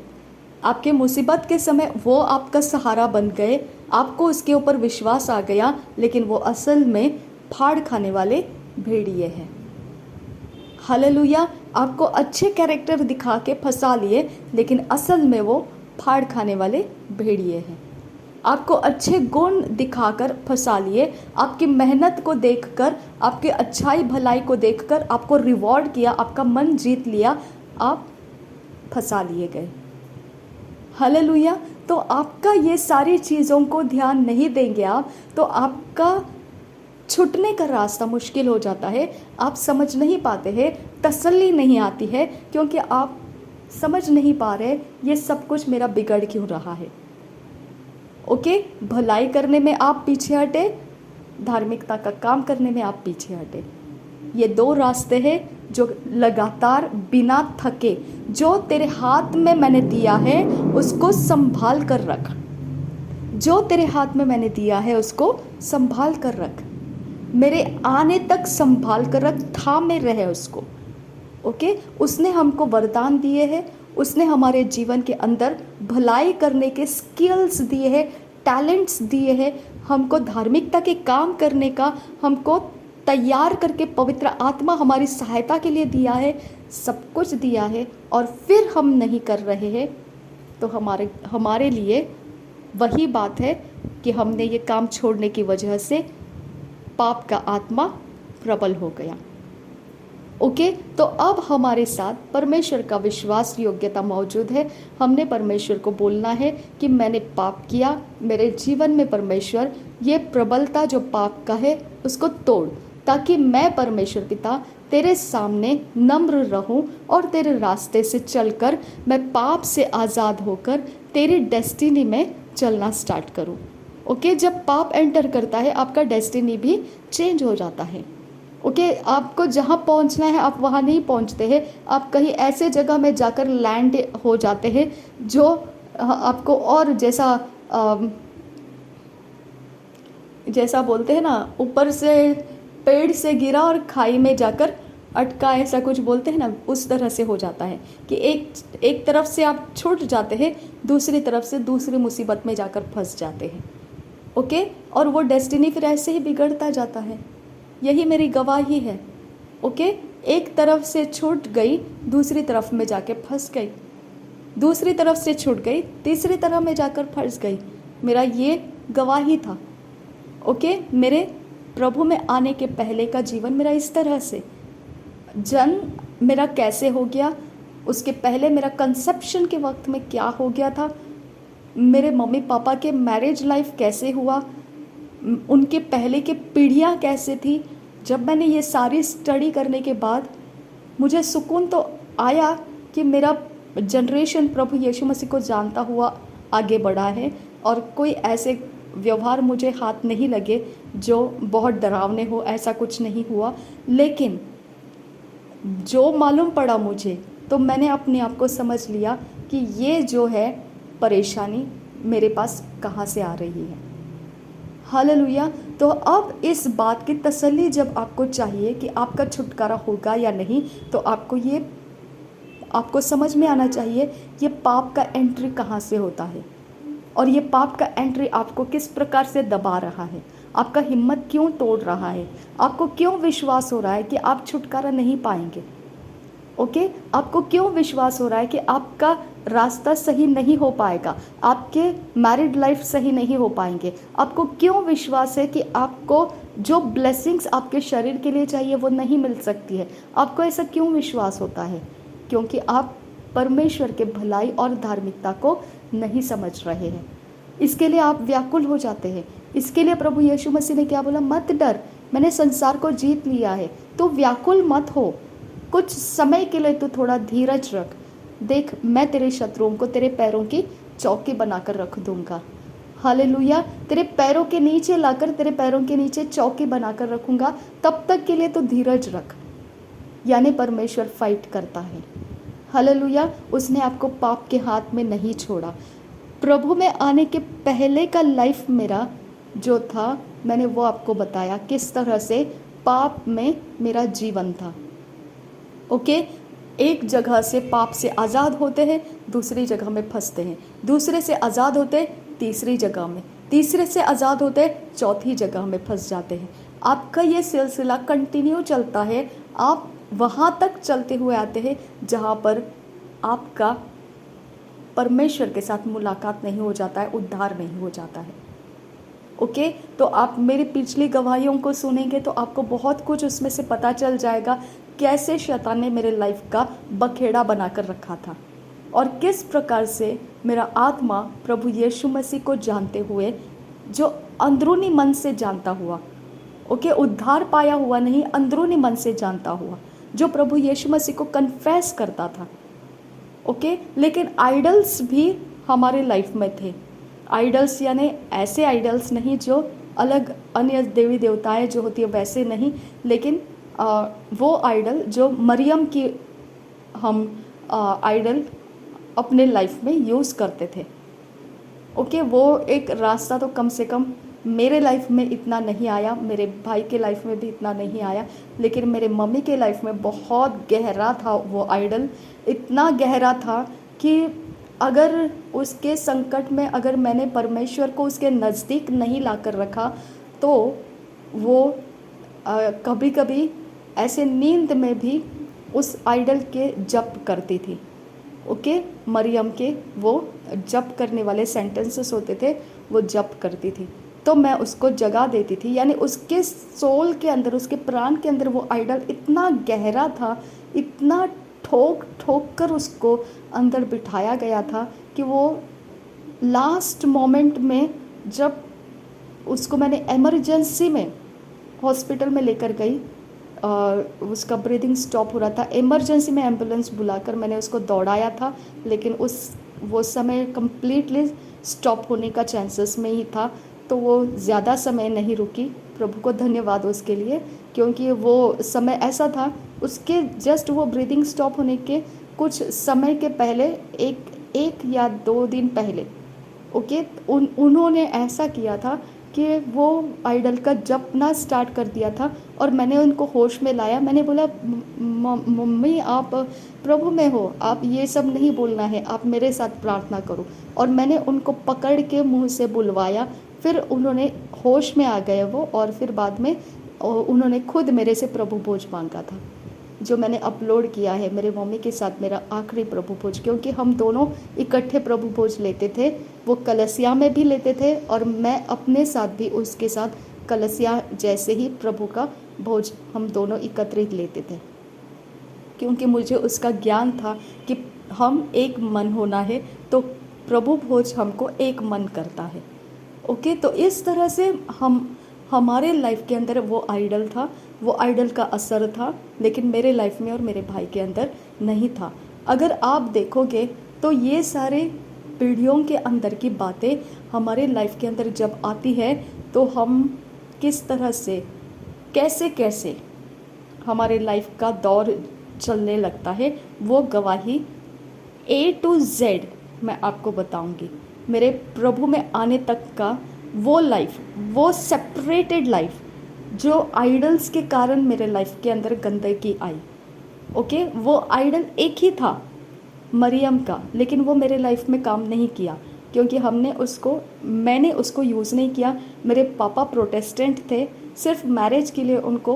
A: आपके मुसीबत के समय वो आपका सहारा बन गए। आपको उसके ऊपर विश्वास आ गया, लेकिन वो असल में फाड़ खाने वाले भेड़िए हैं। हालेलुया। आपको अच्छे कैरेक्टर दिखा के फंसा लिए, लेकिन असल में वो फाड़ खाने वाले भेड़िए हैं। आपको अच्छे गुण दिखाकर फंसा लिए, आपकी मेहनत को देखकर, आपकी अच्छाई भलाई को देखकर आपको रिवॉर्ड किया, आपका मन जीत लिया, आप फंसा लिए गए। हालेलुया। तो आपका ये सारी चीज़ों को ध्यान नहीं देंगे आप, तो आपका छूटने का रास्ता मुश्किल हो जाता है। आप समझ नहीं पाते हैं, तसल्ली नहीं आती है, क्योंकि आप समझ नहीं पा रहे ये सब कुछ मेरा बिगड़ क्यों रहा है। ओके, भलाई करने में आप पीछे हटे, धार्मिकता का काम करने में आप पीछे हटे। ये दो रास्ते हैं जो लगातार बिना थके, जो तेरे हाथ में मैंने दिया है उसको संभाल कर रख। जो तेरे हाथ में मैंने दिया है उसको संभाल कर रख। मेरे आने तक संभाल कर रख, थामे रहे उसको। ओके, उसने हमको वरदान दिए हैं, उसने हमारे जीवन के अंदर भलाई करने के स्किल्स दिए हैं, टैलेंट्स दिए हैं, हमको धार्मिकता के काम करने का हमको तैयार करके पवित्र आत्मा हमारी सहायता के लिए दिया है, सब कुछ दिया है, और फिर हम नहीं कर रहे हैं, तो हमारे लिए वही बात है कि हमने ये काम छोड़ने की वजह से पाप का आत्मा प्रबल हो गया। ओके, तो अब हमारे साथ परमेश्वर का विश्वास योग्यता मौजूद है। हमने परमेश्वर को बोलना है कि मैंने पाप किया, मेरे जीवन में परमेश्वर ये प्रबलता जो पाप का है उसको तोड़, ताकि मैं परमेश्वर पिता तेरे सामने नम्र रहूं और तेरे रास्ते से चलकर मैं पाप से आज़ाद होकर तेरी डेस्टिनी में चलना स्टार्ट करूं। ओके, जब पाप एंटर करता है आपका डेस्टिनी भी चेंज हो जाता है। ओके, आपको जहाँ पहुँचना है आप वहाँ नहीं पहुँचते हैं, आप कहीं ऐसे जगह में जाकर लैंड हो जाते हैं जो आपको, और जैसा बोलते हैं ना, ऊपर से पेड़ से गिरा और खाई में जाकर अटका, ऐसा कुछ बोलते हैं ना, उस तरह से हो जाता है कि एक तरफ से आप छूट जाते हैं, दूसरी तरफ से दूसरी मुसीबत में जाकर फंस जाते हैं। ओके, और वो डेस्टिनी फिर ऐसे ही बिगड़ता जाता है। यही मेरी गवाही है। ओके, एक तरफ से छूट गई, दूसरी तरफ में जाके फंस गई, दूसरी तरफ से छूट गई, तीसरी तरफ में जाकर फंस गई। मेरा ये गवाही था। ओके, मेरे प्रभु में आने के पहले का जीवन मेरा इस तरह से, जन्म मेरा कैसे हो गया, उसके पहले मेरा कंसेप्शन के वक्त में क्या हो गया था, मेरे मम्मी पापा के मैरिज लाइफ कैसे हुआ, उनके पहले के पीढ़ियाँ कैसे थी। जब मैंने ये सारी स्टडी करने के बाद मुझे सुकून तो आया कि मेरा जनरेशन प्रभु यीशु मसीह को जानता हुआ आगे बढ़ा है, और कोई ऐसे व्यवहार मुझे हाथ नहीं लगे जो बहुत डरावने हो, ऐसा कुछ नहीं हुआ। लेकिन जो मालूम पड़ा मुझे, तो मैंने अपने आप को समझ लिया कि ये जो है परेशानी मेरे पास कहाँ से आ रही है। हालेलुया। तो अब इस बात की तसल्ली जब आपको चाहिए कि आपका छुटकारा होगा या नहीं, तो आपको समझ में आना चाहिए ये पाप का एंट्री कहाँ से होता है, और ये पाप का एंट्री आपको किस प्रकार से दबा रहा है, आपका हिम्मत क्यों तोड़ रहा है, आपको क्यों विश्वास हो रहा है कि आप छुटकारा नहीं पाएंगे। ओके, आपको क्यों विश्वास हो रहा है कि आपका रास्ता सही नहीं हो पाएगा, आपके मैरिड लाइफ सही नहीं हो पाएंगे। आपको क्यों विश्वास है कि आपको जो ब्लेसिंग्स आपके शरीर के लिए चाहिए वो नहीं मिल सकती है? आपको ऐसा क्यों विश्वास होता है? क्योंकि आप परमेश्वर के भलाई और धार्मिकता को नहीं समझ रहे हैं। इसके लिए आप व्याकुल हो जाते हैं। इसके लिए प्रभु यीशु मसीह ने क्या बोला? मत डर, मैंने संसार को जीत लिया है। तो व्याकुल मत हो, कुछ समय के लिए तो थोड़ा धीरज रख। देख, मैं तेरे शत्रुओं को तेरे पैरों की चौकी बनाकर रख दूंगा। हालेलुया। तेरे पैरों के नीचे लाकर तेरे पैरों के नीचे चौकी बनाकर रखूंगा। तब तक के लिए तो धीरज रख। यानी परमेश्वर फाइट करता है। हालेलुया। उसने आपको पाप के हाथ में नहीं छोड़ा। प्रभु में आने के पहले का लाइफ मेरा जो था, मैंने वो आपको बताया किस तरह से पाप में मेरा जीवन था। ओके, एक जगह से पाप से आज़ाद होते हैं, दूसरी जगह में फंसते हैं, दूसरे से आज़ाद होते तीसरी जगह में, तीसरे से आज़ाद होते चौथी जगह में फंस जाते हैं। आपका ये सिलसिला कंटिन्यू चलता है। आप वहाँ तक चलते हुए आते हैं जहाँ पर आपका परमेश्वर के साथ मुलाकात नहीं हो जाता है, उद्धार नहीं हो जाता है। ओके, तो आप मेरी पिछली गवाहियों को सुनेंगे तो आपको बहुत कुछ उसमें से पता चल जाएगा, कैसे शैतान ने मेरे लाइफ का बखेड़ा बनाकर रखा था और किस प्रकार से मेरा आत्मा प्रभु यीशु मसीह को जानते हुए, जो अंदरूनी मन से जानता हुआ, ओके, उद्धार पाया हुआ नहीं, अंदरूनी मन से जानता हुआ, जो प्रभु यीशु मसीह को कन्फेस करता था। ओके, लेकिन आइडल्स भी हमारे लाइफ में थे। आइडल्स यानी ऐसे आइडल्स नहीं जो अलग अन्य देवी देवताएं जो होती है वैसे नहीं, लेकिन वो आइडल जो मरियम की हम आइडल अपने लाइफ में यूज़ करते थे। ओके, वो एक रास्ता तो कम से कम मेरे लाइफ में इतना नहीं आया, मेरे भाई के लाइफ में भी इतना नहीं आया, लेकिन मेरे मम्मी के लाइफ में बहुत गहरा था वो आइडल। इतना गहरा था कि अगर उसके संकट में अगर मैंने परमेश्वर को उसके नज़दीक नहीं लाकर रखा तो वो कभी कभी ऐसे नींद में भी उस आइडल के जप करती थी। ओके, मरियम के वो जप करने वाले सेंटेंसेस होते थे, वो जप करती थी, तो मैं उसको जगा देती थी। यानी उसके सोल के अंदर, उसके प्राण के अंदर वो आइडल इतना गहरा था, इतना ठोक ठोक कर उसको अंदर बिठाया गया था कि वो लास्ट मोमेंट में जब उसको मैंने इमरजेंसी में हॉस्पिटल में लेकर गई, उसका ब्रीदिंग स्टॉप हो रहा था, इमरजेंसी में एम्बुलेंस बुलाकर मैंने उसको दौड़ाया था, लेकिन वो समय कम्प्लीटली स्टॉप होने का चांसेस में ही था, तो वो ज़्यादा समय नहीं रुकी। प्रभु को धन्यवाद उसके लिए, क्योंकि वो समय ऐसा था, उसके जस्ट वो ब्रीदिंग स्टॉप होने के कुछ समय के पहले, एक या 2 दिन पहले, ओके, उन्होंने ऐसा किया था कि वो आइडल का जपना स्टार्ट कर दिया था और मैंने उनको होश में लाया। मैंने बोला, मम्मी आप प्रभु में हो, आप ये सब नहीं बोलना है, आप मेरे साथ प्रार्थना करो। और मैंने उनको पकड़ के मुंह से बुलवाया, फिर उन्होंने होश में आ गए वो, और फिर बाद में उन्होंने खुद मेरे से प्रभु भोज मांगा था, जो मैंने अपलोड किया है मेरे मम्मी के साथ, मेरा आखिरी प्रभु भोज, क्योंकि हम दोनों इकट्ठे प्रभु भोज लेते थे। वो कलसिया में भी लेते थे और मैं अपने साथ भी उसके साथ कलसिया जैसे ही प्रभु का भोज हम दोनों एकत्रित लेते थे, क्योंकि मुझे उसका ज्ञान था कि हम एक मन होना है, तो प्रभु भोज हमको एक मन करता है। ओके, तो इस तरह से हमारे लाइफ के अंदर वो आइडल था, वो आइडल का असर था, लेकिन मेरे लाइफ में और मेरे भाई के अंदर नहीं था। अगर आप देखोगे तो ये सारे पीढ़ियों के अंदर की बातें हमारे लाइफ के अंदर जब आती है तो हम किस तरह से कैसे कैसे हमारे लाइफ का दौर चलने लगता है, वो गवाही A to Z मैं आपको बताऊंगी। मेरे प्रभु में आने तक का वो लाइफ, वो सेपरेटेड लाइफ जो आइडल्स के कारण मेरे लाइफ के अंदर गंदगी आई। ओके, वो आइडल एक ही था मरियम का, लेकिन वो मेरे लाइफ में काम नहीं किया, क्योंकि मैंने उसको यूज़ नहीं किया। मेरे पापा प्रोटेस्टेंट थे, सिर्फ मैरिज के लिए उनको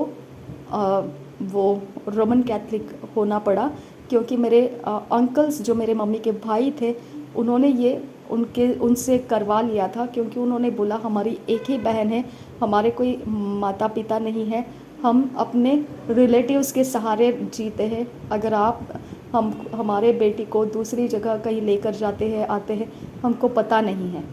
A: वो रोमन कैथलिक होना पड़ा, क्योंकि मेरे अंकल्स जो मेरे मम्मी के भाई थे, उन्होंने ये उनसे करवा लिया था, क्योंकि उन्होंने बोला हमारी एक ही बहन है, हमारे कोई माता पिता नहीं है, हम अपने रिलेटिव्स के सहारे जीते हैं। अगर आप हमारे बेटी को दूसरी जगह कहीं लेकर जाते हैं आते हैं, हमको पता नहीं है,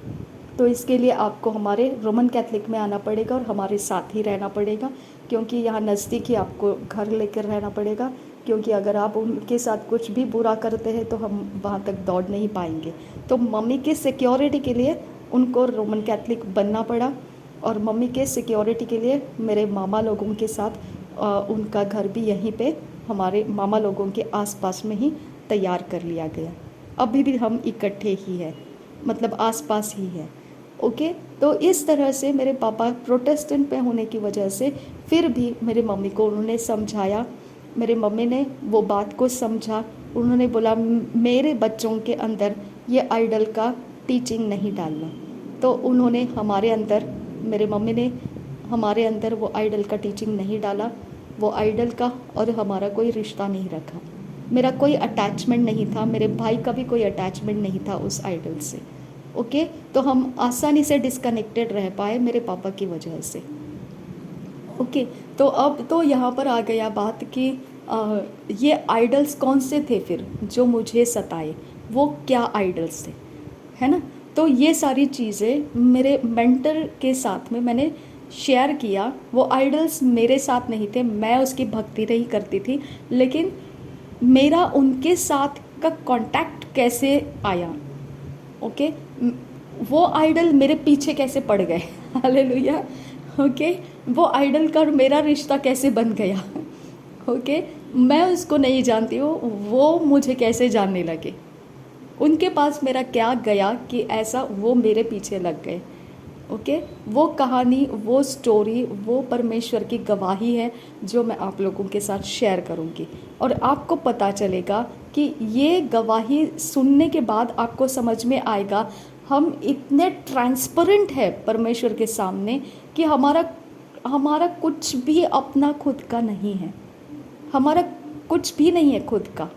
A: तो इसके लिए आपको हमारे रोमन कैथलिक में आना पड़ेगा और हमारे साथ ही रहना पड़ेगा, क्योंकि यहाँ नज़दीक ही आपको घर लेकर रहना पड़ेगा, क्योंकि अगर आप उनके साथ कुछ भी बुरा करते हैं तो हम वहाँ तक दौड़ नहीं पाएंगे। तो मम्मी की सिक्योरिटी के लिए उनको रोमन कैथलिक बनना पड़ा, और मम्मी के सिक्योरिटी के लिए मेरे मामा लोगों के साथ उनका घर भी यहीं पे हमारे मामा लोगों के आसपास में ही तैयार कर लिया गया। अभी भी हम इकट्ठे ही हैं, मतलब आसपास ही है। ओके, तो इस तरह से मेरे पापा प्रोटेस्टेंट पे होने की वजह से फिर भी मेरे मम्मी को उन्होंने समझाया, मेरे मम्मी ने वो बात को समझा। उन्होंने बोला मेरे बच्चों के अंदर ये आइडल का टीचिंग नहीं डालना। तो उन्होंने हमारे अंदर, मेरे मम्मी ने हमारे अंदर वो आइडल का टीचिंग नहीं डाला। वो आइडल का और हमारा कोई रिश्ता नहीं रखा, मेरा कोई अटैचमेंट नहीं था, मेरे भाई का भी कोई अटैचमेंट नहीं था उस आइडल से। ओके, तो हम आसानी से डिस्कनेक्टेड रह पाए मेरे पापा की वजह से। ओके, तो अब तो यहाँ पर आ गया बात कि ये आइडल्स कौन से थे फिर जो मुझे सताए, वो क्या आइडल्स थे, है ना। तो ये सारी चीज़ें मेरे मेंटर के साथ में मैंने शेयर किया। वो आइडल्स मेरे साथ नहीं थे, मैं उसकी भक्ति नहीं करती थी, लेकिन मेरा उनके साथ का कांटेक्ट कैसे आया। ओके, वो आइडल मेरे पीछे कैसे पड़ गए हालेलुया। ओके, वो आइडल का मेरा रिश्ता कैसे बन गया। ओके, मैं उसको नहीं जानती हूँ, वो मुझे कैसे जानने लगे, उनके पास मेरा क्या गया कि ऐसा वो मेरे पीछे लग गए। ओके, वो कहानी, वो स्टोरी, वो परमेश्वर की गवाही है जो मैं आप लोगों के साथ शेयर करूँगी, और आपको पता चलेगा कि ये गवाही सुनने के बाद आपको समझ में आएगा हम इतने ट्रांसपेरेंट है परमेश्वर के सामने कि हमारा कुछ भी अपना खुद का नहीं है, हमारा कुछ भी नहीं है खुद का।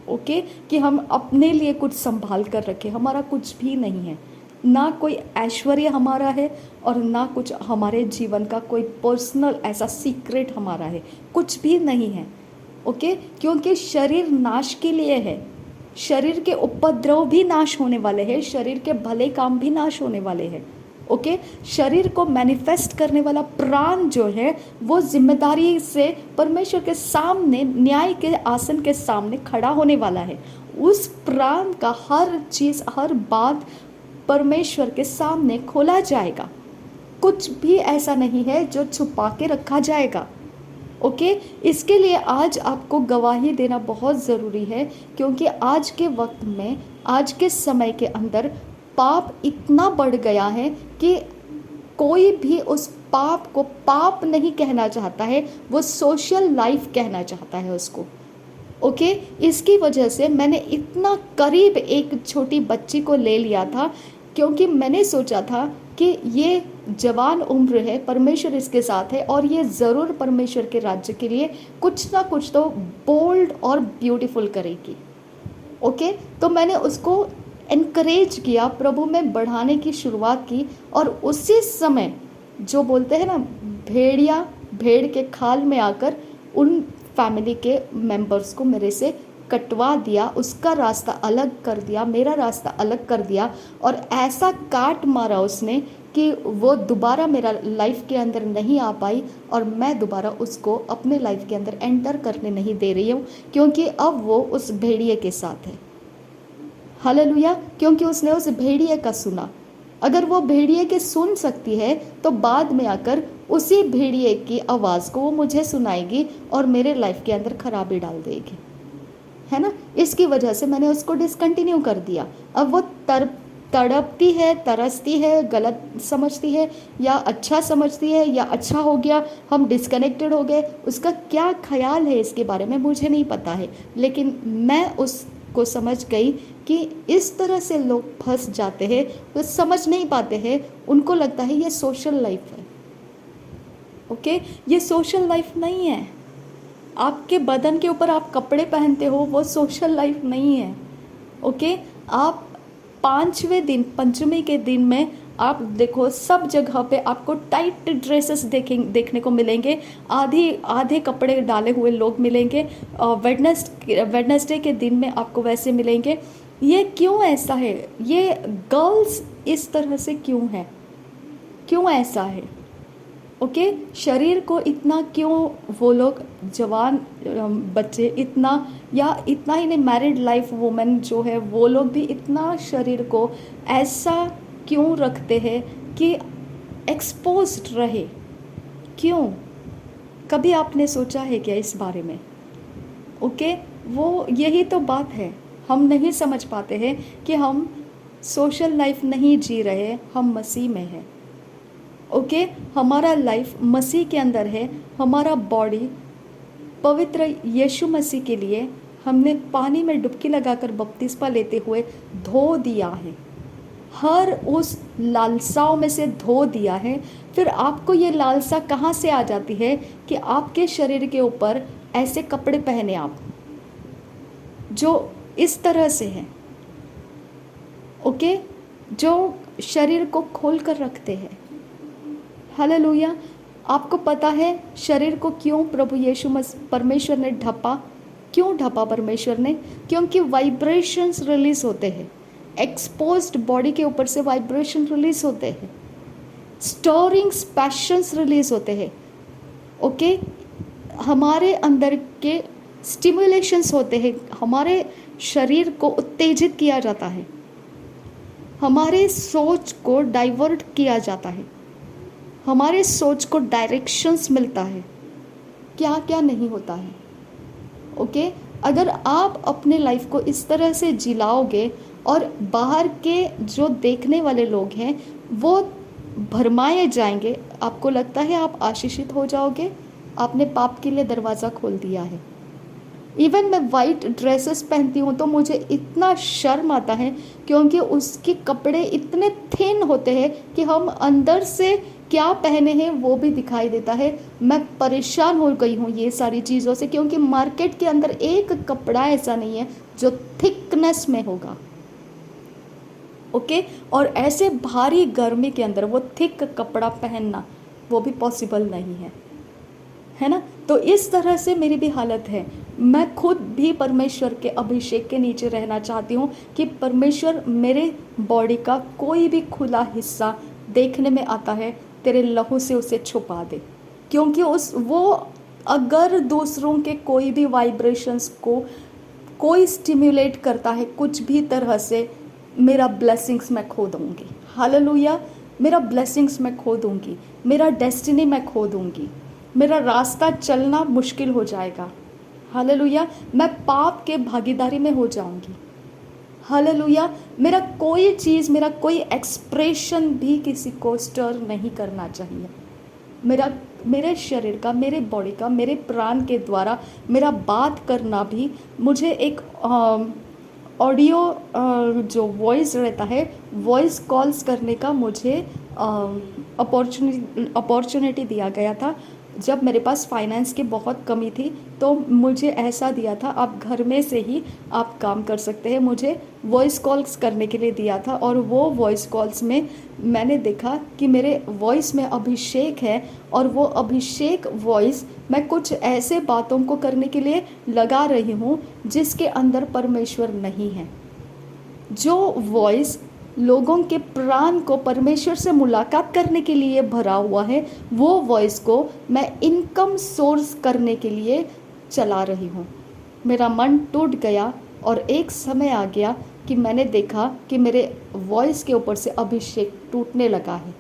A: ओके, कि हम अपने लिए कुछ संभाल कर रखें, हमारा कुछ भी नहीं है, ना कोई ऐश्वर्य हमारा है और ना कुछ हमारे जीवन का कोई पर्सनल ऐसा सीक्रेट हमारा है, कुछ भी नहीं है। ओके, क्योंकि शरीर नाश के लिए है, शरीर के उपद्रव भी नाश होने वाले हैं, शरीर के भले काम भी नाश होने वाले हैं। ओके, शरीर को मैनिफेस्ट करने वाला प्राण जो है वो जिम्मेदारी से परमेश्वर के सामने, न्याय के आसन के सामने खड़ा होने वाला है। उस प्राण का हर चीज़, हर बात परमेश्वर के सामने खोला जाएगा, कुछ भी ऐसा नहीं है जो छुपा के रखा जाएगा। ओके, इसके लिए आज आपको गवाही देना बहुत ज़रूरी है, क्योंकि आज के वक्त में, आज के समय के अंदर पाप इतना बढ़ गया है कि कोई भी उस पाप को पाप नहीं कहना चाहता है, वो सोशल लाइफ कहना चाहता है उसको। ओके, इसकी वजह से मैंने इतना करीब एक छोटी बच्ची को ले लिया था, क्योंकि मैंने सोचा था कि ये जवान उम्र है, परमेश्वर इसके साथ है और ये ज़रूर परमेश्वर के राज्य के लिए कुछ ना कुछ तो बोल्ड और ब्यूटीफुल करेगी। ओके, तो मैंने उसको एनकरेज किया, प्रभु में बढ़ाने की शुरुआत की, और उसी समय जो बोलते हैं ना, भेड़िया भेड़ के खाल में आकर उन फैमिली के मेंबर्स को मेरे से कटवा दिया, उसका रास्ता अलग कर दिया, मेरा रास्ता अलग कर दिया, और ऐसा काट मारा उसने कि वो दोबारा मेरा लाइफ के अंदर नहीं आ पाई, और मैं दोबारा उसको अपने लाइफ के अंदर एंटर करने नहीं दे रही हूँ, क्योंकि अब वो उस भेड़िए के साथ है। हालेलुया, क्योंकि उसने उस भेड़िए का सुना। अगर वो भेड़िए के सुन सकती है तो बाद में आकर उसी भेड़िए की आवाज़ को वो मुझे सुनाएगी और मेरे लाइफ के अंदर खराबी डाल देगी, है ना। इसकी वजह से मैंने उसको डिसकंटिन्यू कर दिया। अब वो तड़पती है, तरसती है, गलत समझती है या अच्छा समझती है, या अच्छा हो गया हम डिस्कनेक्टेड हो गए, उसका क्या ख्याल है इसके बारे में मुझे नहीं पता है, लेकिन मैं उसको समझ गई कि इस तरह से लोग फंस जाते हैं, वो समझ नहीं पाते हैं, उनको लगता है ये सोशल लाइफ है। ओके, ये सोशल लाइफ नहीं है। आपके बदन के ऊपर आप कपड़े पहनते हो, वो सोशल लाइफ नहीं है। ओके, आप 5वें दिन, पंचमी के दिन में आप देखो सब जगह पे आपको टाइट ड्रेसेस देखने को मिलेंगे, आधे कपड़े डाले हुए लोग मिलेंगे। वेडनेसडे के दिन में आपको वैसे मिलेंगे। ये क्यों ऐसा है? ये गर्ल्स इस तरह से क्यों है? क्यों ऐसा है? ओके, शरीर को इतना क्यों वो लोग जवान बच्चे इतना, या इतना ही नहीं, मैरिड लाइफ वुमेन जो है वो लोग भी इतना शरीर को ऐसा क्यों रखते हैं कि एक्सपोज्ड रहे? क्यों? कभी आपने सोचा है क्या इस बारे में? ओके, वो यही तो बात है, हम नहीं समझ पाते हैं कि हम सोशल लाइफ नहीं जी रहे, हम मसीह में हैं। ओके, हमारा लाइफ मसीह के अंदर है, हमारा बॉडी पवित्र यीशु मसीह के लिए हमने पानी में डुबकी लगाकर बपतिस्मा लेते हुए धो दिया है, हर उस लालसाओं में से धो दिया है। फिर आपको ये लालसा कहाँ से आ जाती है कि आपके शरीर के ऊपर ऐसे कपड़े पहने आप जो इस तरह से हैं, ओके, जो शरीर को खोल कर रखते हैं। हालेलुया। आपको पता है शरीर को क्यों प्रभु यीशु परमेश्वर ने ढपा? क्यों ढपा परमेश्वर ने? क्योंकि वाइब्रेशंस रिलीज होते हैं, एक्सपोज्ड बॉडी के ऊपर से वाइब्रेशन रिलीज होते हैं, स्टोरिंग्स पैशंस रिलीज होते हैं। ओके, हमारे अंदर के स्टिमुलेशंस होते हैं, हमारे शरीर को उत्तेजित किया जाता है, हमारे सोच को डाइवर्ट किया जाता है, हमारे सोच को डायरेक्शंस मिलता है, क्या क्या नहीं होता है। ओके, अगर आप अपने लाइफ को इस तरह से जिलाओगे और बाहर के जो देखने वाले लोग हैं वो भरमाए जाएंगे, आपको लगता है आप आशीषित हो जाओगे, आपने पाप के लिए दरवाज़ा खोल दिया है। इवन मैं वाइट ड्रेसेस पहनती हूँ तो मुझे इतना शर्म आता है, क्योंकि उसके कपड़े इतने थिन होते हैं कि हम अंदर से क्या पहने हैं वो भी दिखाई देता है। मैं परेशान हो गई हूँ ये सारी चीज़ों से, क्योंकि मार्केट के अंदर एक कपड़ा ऐसा नहीं है जो थिकनेस में होगा। ओके, और ऐसे भारी गर्मी के अंदर वो थिक कपड़ा पहनना वो भी पॉसिबल नहीं है ना? तो इस तरह से मेरी भी हालत है। मैं खुद भी परमेश्वर के अभिषेक के नीचे रहना चाहती हूँ कि परमेश्वर मेरे बॉडी का कोई भी खुला हिस्सा देखने में आता है, तेरे लहू से उसे छुपा दे, क्योंकि वो अगर दूसरों के कोई भी वाइब्रेशंस को कोई स्टिम्युलेट करता है कुछ भी तरह से, मेरा ब्लेसिंग्स मैं खो दूँगी। हालेलुया, मेरा ब्लेसिंग्स मैं खो दूँगी, मेरा डेस्टिनी मैं खो दूँगी, मेरा रास्ता चलना मुश्किल हो जाएगा। हालेलुया, मैं पाप के भागीदारी में हो जाऊंगी। हालेलुया, मेरा कोई चीज़, मेरा कोई एक्सप्रेशन भी किसी को स्टर नहीं करना चाहिए। मेरे शरीर का, मेरे बॉडी का, मेरे प्राण के द्वारा मेरा बात करना भी, मुझे एक ऑडियो जो वॉइस रहता है, वॉइस कॉल्स करने का मुझे अपॉर्चुनिटी दिया गया था। जब मेरे पास फाइनेंस की बहुत कमी थी तो मुझे ऐसा दिया था, आप घर में से ही आप काम कर सकते हैं। मुझे वॉइस कॉल्स करने के लिए दिया था, और वो वॉइस कॉल्स में मैंने देखा कि मेरे वॉइस में अभिषेक है, और वो अभिषेक वॉइस मैं कुछ ऐसे बातों को करने के लिए लगा रही हूँ जिसके अंदर परमेश्वर नहीं है। जो वॉइस लोगों के प्राण को परमेश्वर से मुलाकात करने के लिए भरा हुआ है, वो वॉइस को मैं इनकम सोर्स करने के लिए चला रही हूँ। मेरा मन टूट गया और एक समय आ गया कि मैंने देखा कि मेरे वॉइस के ऊपर से अभिषेक टूटने लगा है,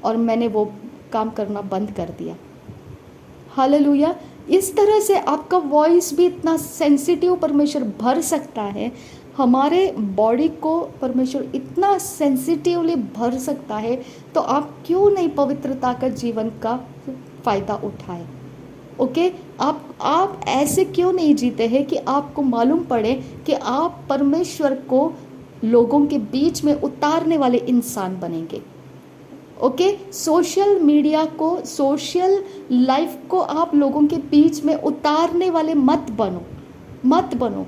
A: और मैंने वो काम करना बंद कर दिया। हालेलुया, इस तरह से आपका वॉइस भी इतना सेंसिटिव परमेश्वर भर सकता है, हमारे बॉडी को परमेश्वर इतना सेंसिटिवली भर सकता है, तो आप क्यों नहीं पवित्रता का जीवन का फ़ायदा उठाएं? ओके, आप ऐसे क्यों नहीं जीते हैं कि आपको मालूम पड़े कि आप परमेश्वर को लोगों के बीच में उतारने वाले इंसान बनेंगे? ओके, सोशल मीडिया को, सोशल लाइफ को आप लोगों के बीच में उतारने वाले मत बनो, मत बनो।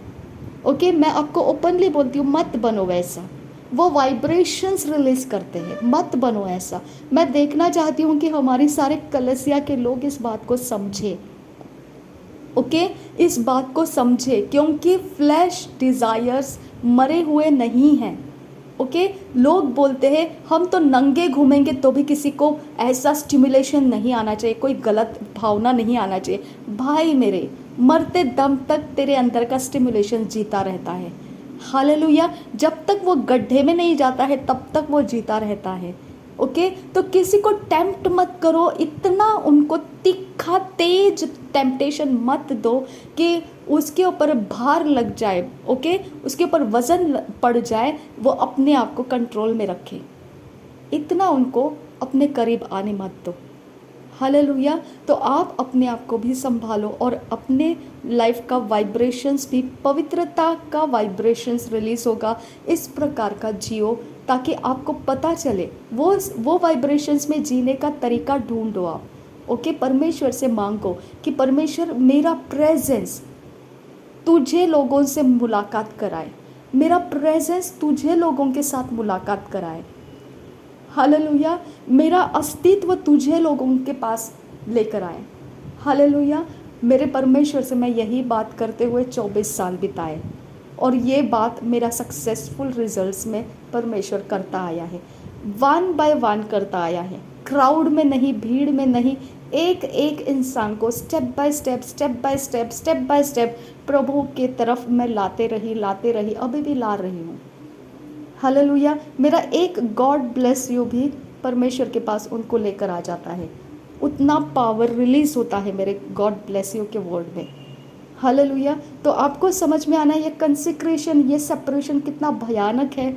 A: ओके, मैं आपको ओपनली बोलती हूँ, मत बनो वैसा। वो वाइब्रेशंस रिलीज करते हैं, मत बनो ऐसा। मैं देखना चाहती हूँ कि हमारी सारे कलसिया के लोग इस बात को समझे। ओके, इस बात को समझे, क्योंकि फ्लैश डिजायर्स मरे हुए नहीं हैं। ओके, लोग बोलते हैं हम तो नंगे घूमेंगे तो भी किसी को ऐसा स्टिमुलेशन नहीं आना चाहिए, कोई गलत भावना नहीं आना चाहिए। भाई मेरे, मरते दम तक तेरे अंदर का स्टिमुलेशन जीता रहता है। हालेलुया, जब तक वो गड्ढे में नहीं जाता है तब तक वो जीता रहता है। ओके, तो किसी को टेम्प्ट मत करो, इतना उनको तीखा तेज टेम्पटेशन मत दो कि उसके ऊपर भार लग जाए। ओके, उसके ऊपर वजन पड़ जाए, वो अपने आप को कंट्रोल में रखे, इतना उनको अपने करीब आने मत दो। हालेलुया, तो आप अपने आप को भी संभालो और अपने लाइफ का वाइब्रेशंस भी, पवित्रता का वाइब्रेशंस रिलीज होगा, इस प्रकार का जियो, ताकि आपको पता चले। वो वाइब्रेशंस में जीने का तरीका ढूंढो आप। ओके, परमेश्वर से मांगो कि परमेश्वर मेरा प्रेजेंस तुझे लोगों से मुलाकात कराए, मेरा प्रेजेंस तुझे लोगों के साथ मुलाकात कराए। हालेलुया, मेरा अस्तित्व तुझे लोगों के पास लेकर आए। हालेलुया, मेरे परमेश्वर से मैं यही बात करते हुए 24 साल बिताए और ये बात मेरा सक्सेसफुल रिजल्ट्स में परमेश्वर करता आया है, 1 बाय 1 करता आया है, क्राउड में नहीं, भीड़ में नहीं, एक एक इंसान को step by step, step by step, step by step प्रभु के तरफ मैं लाते रही, अभी भी ला रही हूँ। हालेलुया, मेरा एक गॉड ब्लेस यू भी परमेश्वर के पास उनको लेकर आ जाता है, उतना पावर रिलीज होता है मेरे गॉड ब्लेस यू के वर्ड में। हालेलुया, तो आपको समझ में आना ये कंसेक्रेशन, ये सेपरेशन कितना भयानक है।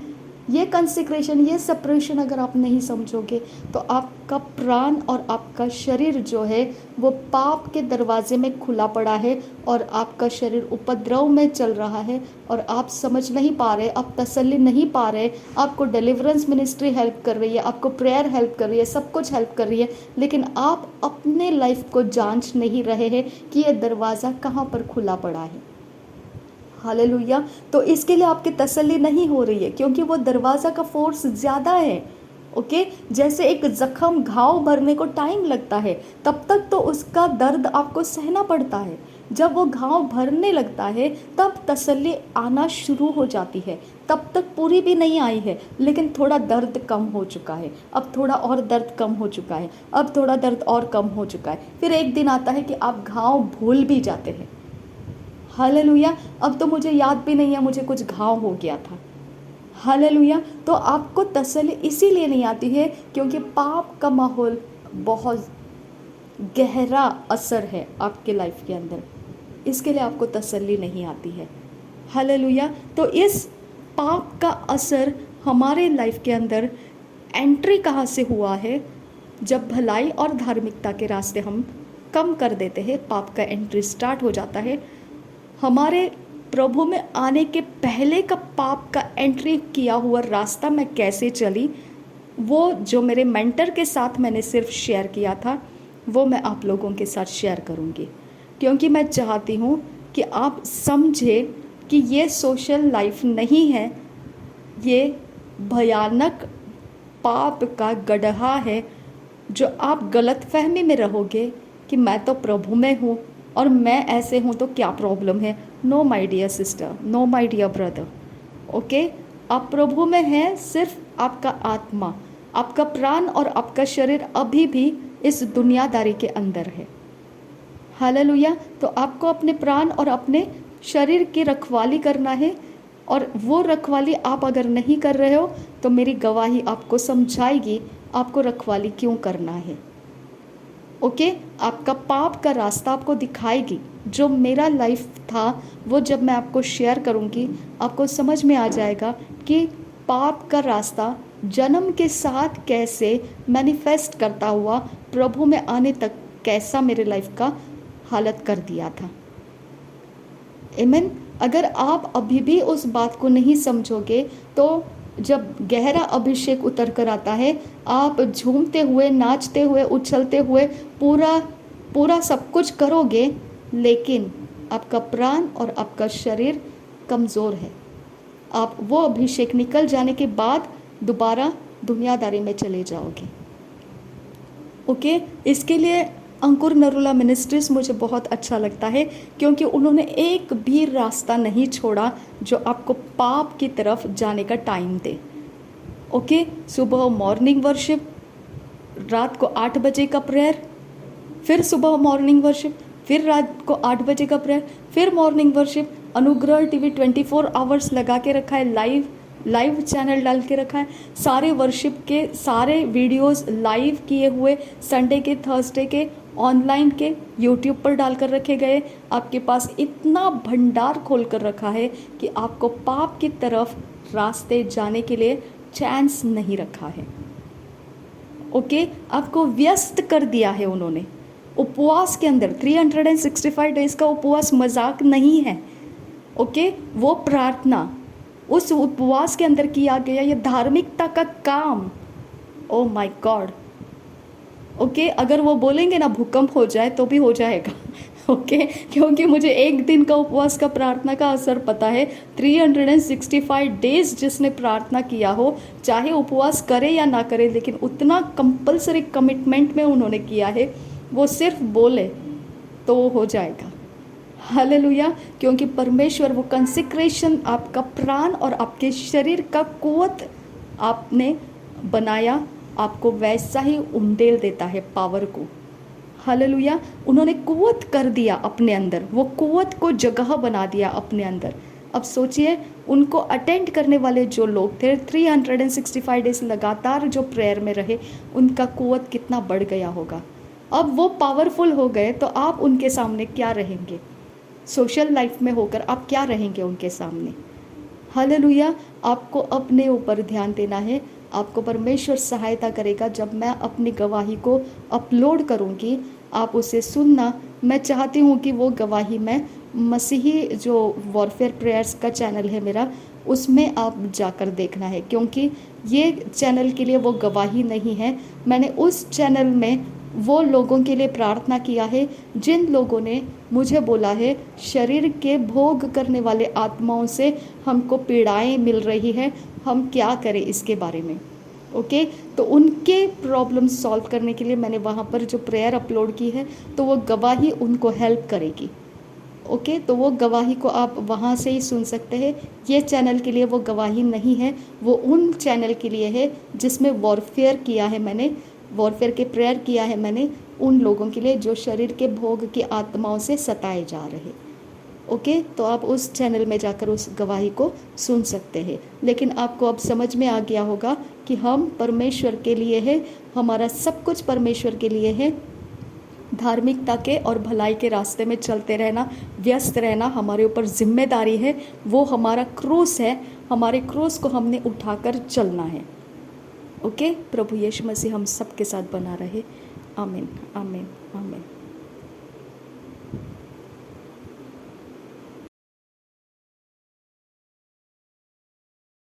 A: ये कंसेक्रेशन, ये सेपरेशन अगर आप नहीं समझोगे तो आपका प्राण और आपका शरीर जो है वो पाप के दरवाजे में खुला पड़ा है और आपका शरीर उपद्रव में चल रहा है और आप समझ नहीं पा रहे, आप तसल्ली नहीं पा रहे। आपको डिलीवरेंस मिनिस्ट्री हेल्प कर रही है, आपको प्रेयर हेल्प कर रही है, सब कुछ हेल्प कर रही है, लेकिन आप अपने लाइफ को जांच नहीं रहे हैं कि ये दरवाज़ा कहाँ पर खुला पड़ा है। हालेलुया, तो इसके लिए आपकी तसल्ली नहीं हो रही है क्योंकि वो दरवाज़ा का फोर्स ज़्यादा है। ओके, जैसे एक जख्म, घाव भरने को टाइम लगता है, तब तक तो उसका दर्द आपको सहना पड़ता है। जब वो घाव भरने लगता है तब तसल्ली आना शुरू हो जाती है। तब तक पूरी भी नहीं आई है लेकिन थोड़ा दर्द कम हो चुका है, अब थोड़ा और दर्द कम हो चुका है, अब थोड़ा दर्द और कम हो चुका है। फिर एक दिन आता है कि आप घाव भूल भी जाते हैं। हालेलुया, अब तो मुझे याद भी नहीं है मुझे कुछ घाव हो गया था। हालेलुया, तो आपको तसल्ली इसीलिए नहीं आती है क्योंकि पाप का माहौल बहुत गहरा असर है आपके लाइफ के अंदर, इसके लिए आपको तसल्ली नहीं आती है। हालेलुया, तो इस पाप का असर हमारे लाइफ के अंदर एंट्री कहाँ से हुआ है? जब भलाई और धार्मिकता के रास्ते हम कम कर देते हैं, पाप का एंट्री स्टार्ट हो जाता है। हमारे प्रभु में आने के पहले का पाप का एंट्री किया हुआ रास्ता मैं कैसे चली, वो जो मेरे मेंटर के साथ मैंने सिर्फ शेयर किया था वो मैं आप लोगों के साथ शेयर करूँगी, क्योंकि मैं चाहती हूँ कि आप समझे कि ये सोशल लाइफ नहीं है, ये भयानक पाप का गड्ढा है जो आप गलतफहमी में रहोगे कि मैं तो प्रभु में हूँ और मैं ऐसे हूँ तो क्या प्रॉब्लम है। No my dear sister, no my dear brother, okay, आप प्रभु में हैं, सिर्फ आपका आत्मा, आपका प्राण और आपका शरीर अभी भी इस दुनियादारी के अंदर है। हालेलुया, तो आपको अपने प्राण और अपने शरीर की रखवाली करना है और वो रखवाली आप अगर नहीं कर रहे हो तो मेरी गवाही आपको समझाएगी आपको रखवाली क्यों करना है। ओके, आपका पाप का रास्ता आपको दिखाएगी। जो मेरा लाइफ था वो जब मैं आपको शेयर करूँगी आपको समझ में आ जाएगा कि पाप का रास्ता जन्म के साथ कैसे मैनिफेस्ट करता हुआ प्रभु में आने तक कैसा मेरे लाइफ का हालत कर दिया था। आमीन। अगर आप अभी भी उस बात को नहीं समझोगे तो जब गहरा अभिषेक उतर कर आता है, आप झूमते हुए, नाचते हुए, उछलते हुए पूरा पूरा सब कुछ करोगे, लेकिन आपका प्राण और आपका शरीर कमज़ोर है। आप वो अभिषेक निकल जाने के बाद दोबारा दुनियादारी में चले जाओगे। ओके, इसके लिए अंकुर नरूला मिनिस्ट्रीज मुझे बहुत अच्छा लगता है, क्योंकि उन्होंने एक भी रास्ता नहीं छोड़ा जो आपको पाप की तरफ जाने का टाइम दे। ओके, सुबह मॉर्निंग वर्शिप, रात को 8 बजे का प्रेयर, फिर सुबह मॉर्निंग वर्शिप, फिर रात को 8 बजे का प्रेयर, फिर मॉर्निंग वर्शिप। अनुग्रह टीवी 24 आवर्स लगा के रखा है, लाइव चैनल डाल के रखा है। सारे वर्शिप के सारे वीडियोस लाइव किए हुए, संडे के, थर्सडे के, ऑनलाइन के यूट्यूब पर डालकर रखे गए। आपके पास इतना भंडार खोल कर रखा है कि आपको पाप की तरफ रास्ते जाने के लिए चांस नहीं रखा है। ओके, आपको व्यस्त कर दिया है उन्होंने उपवास के अंदर। 365 डेज का उपवास मजाक नहीं है। ओके, वो प्रार्थना उस उपवास के अंदर किया गया ये धार्मिकता का काम, ओ माय गॉड। ओके, अगर वो बोलेंगे ना भूकंप हो जाए तो भी हो जाएगा। ओके, क्योंकि मुझे एक दिन का उपवास का प्रार्थना का असर पता है। 365 डेज जिसने प्रार्थना किया हो, चाहे उपवास करे या ना करे, लेकिन उतना कंपलसरी कमिटमेंट में उन्होंने किया है, वो सिर्फ बोले तो हो जाएगा। हालेलुया, क्योंकि परमेश्वर वो कंसिक्रेशन, आपका प्राण और आपके शरीर का कुवत आपने बनाया, आपको वैसा ही उंडेल देता है पावर को। हालेलुया, उन्होंने कुवत कर दिया अपने अंदर, वो कुवत को जगह बना दिया अपने अंदर। अब सोचिए, उनको अटेंड करने वाले जो लोग थे, 365 डेज लगातार जो प्रेयर में रहे, उनका कुवत कितना बढ़ गया होगा। अब वो पावरफुल हो गए तो आप उनके सामने क्या रहेंगे? सोशल लाइफ में होकर आप क्या रहेंगे उनके सामने? हालेलुया, आपको अपने ऊपर ध्यान देना है। आपको परमेश्वर सहायता करेगा। जब मैं अपनी गवाही को अपलोड करूंगी, आप उसे सुनना। मैं चाहती हूँ कि वो गवाही मैं मसीही जो वॉरफेयर प्रेयर्स का चैनल है मेरा, उसमें आप जाकर देखना है, क्योंकि ये चैनल के लिए वो गवाही नहीं है। मैंने उस चैनल में वो लोगों के लिए प्रार्थना किया है जिन लोगों ने मुझे बोला है शरीर के भोग करने वाले आत्माओं से हमको पीड़ाएं मिल रही है, हम क्या करें इसके बारे में। ओके, तो उनके प्रॉब्लम सॉल्व करने के लिए मैंने वहाँ पर जो प्रेयर अपलोड की है, तो वो गवाही उनको हेल्प करेगी। ओके, तो वो गवाही को आप वहाँ से ही सुन सकते हैं। ये चैनल के लिए वो गवाही नहीं है, वो उन चैनल के लिए है जिसमें वॉरफेयर किया है मैंने, वॉरफेयर के प्रेयर किया है मैंने उन लोगों के लिए जो शरीर के भोग की आत्माओं से सताए जा रहे। ओके, तो आप उस चैनल में जाकर उस गवाही को सुन सकते हैं। लेकिन आपको अब समझ में आ गया होगा कि हम परमेश्वर के लिए है, हमारा सब कुछ परमेश्वर के लिए है। धार्मिकता के और भलाई के रास्ते में चलते रहना, व्यस्त रहना हमारे ऊपर जिम्मेदारी है। वो हमारा क्रूस है, हमारे क्रूस को हमने उठाकर चलना है। ओके, प्रभु यीशु मसीह हम सब के साथ बना रहे। आमीन, आमीन, आमीन।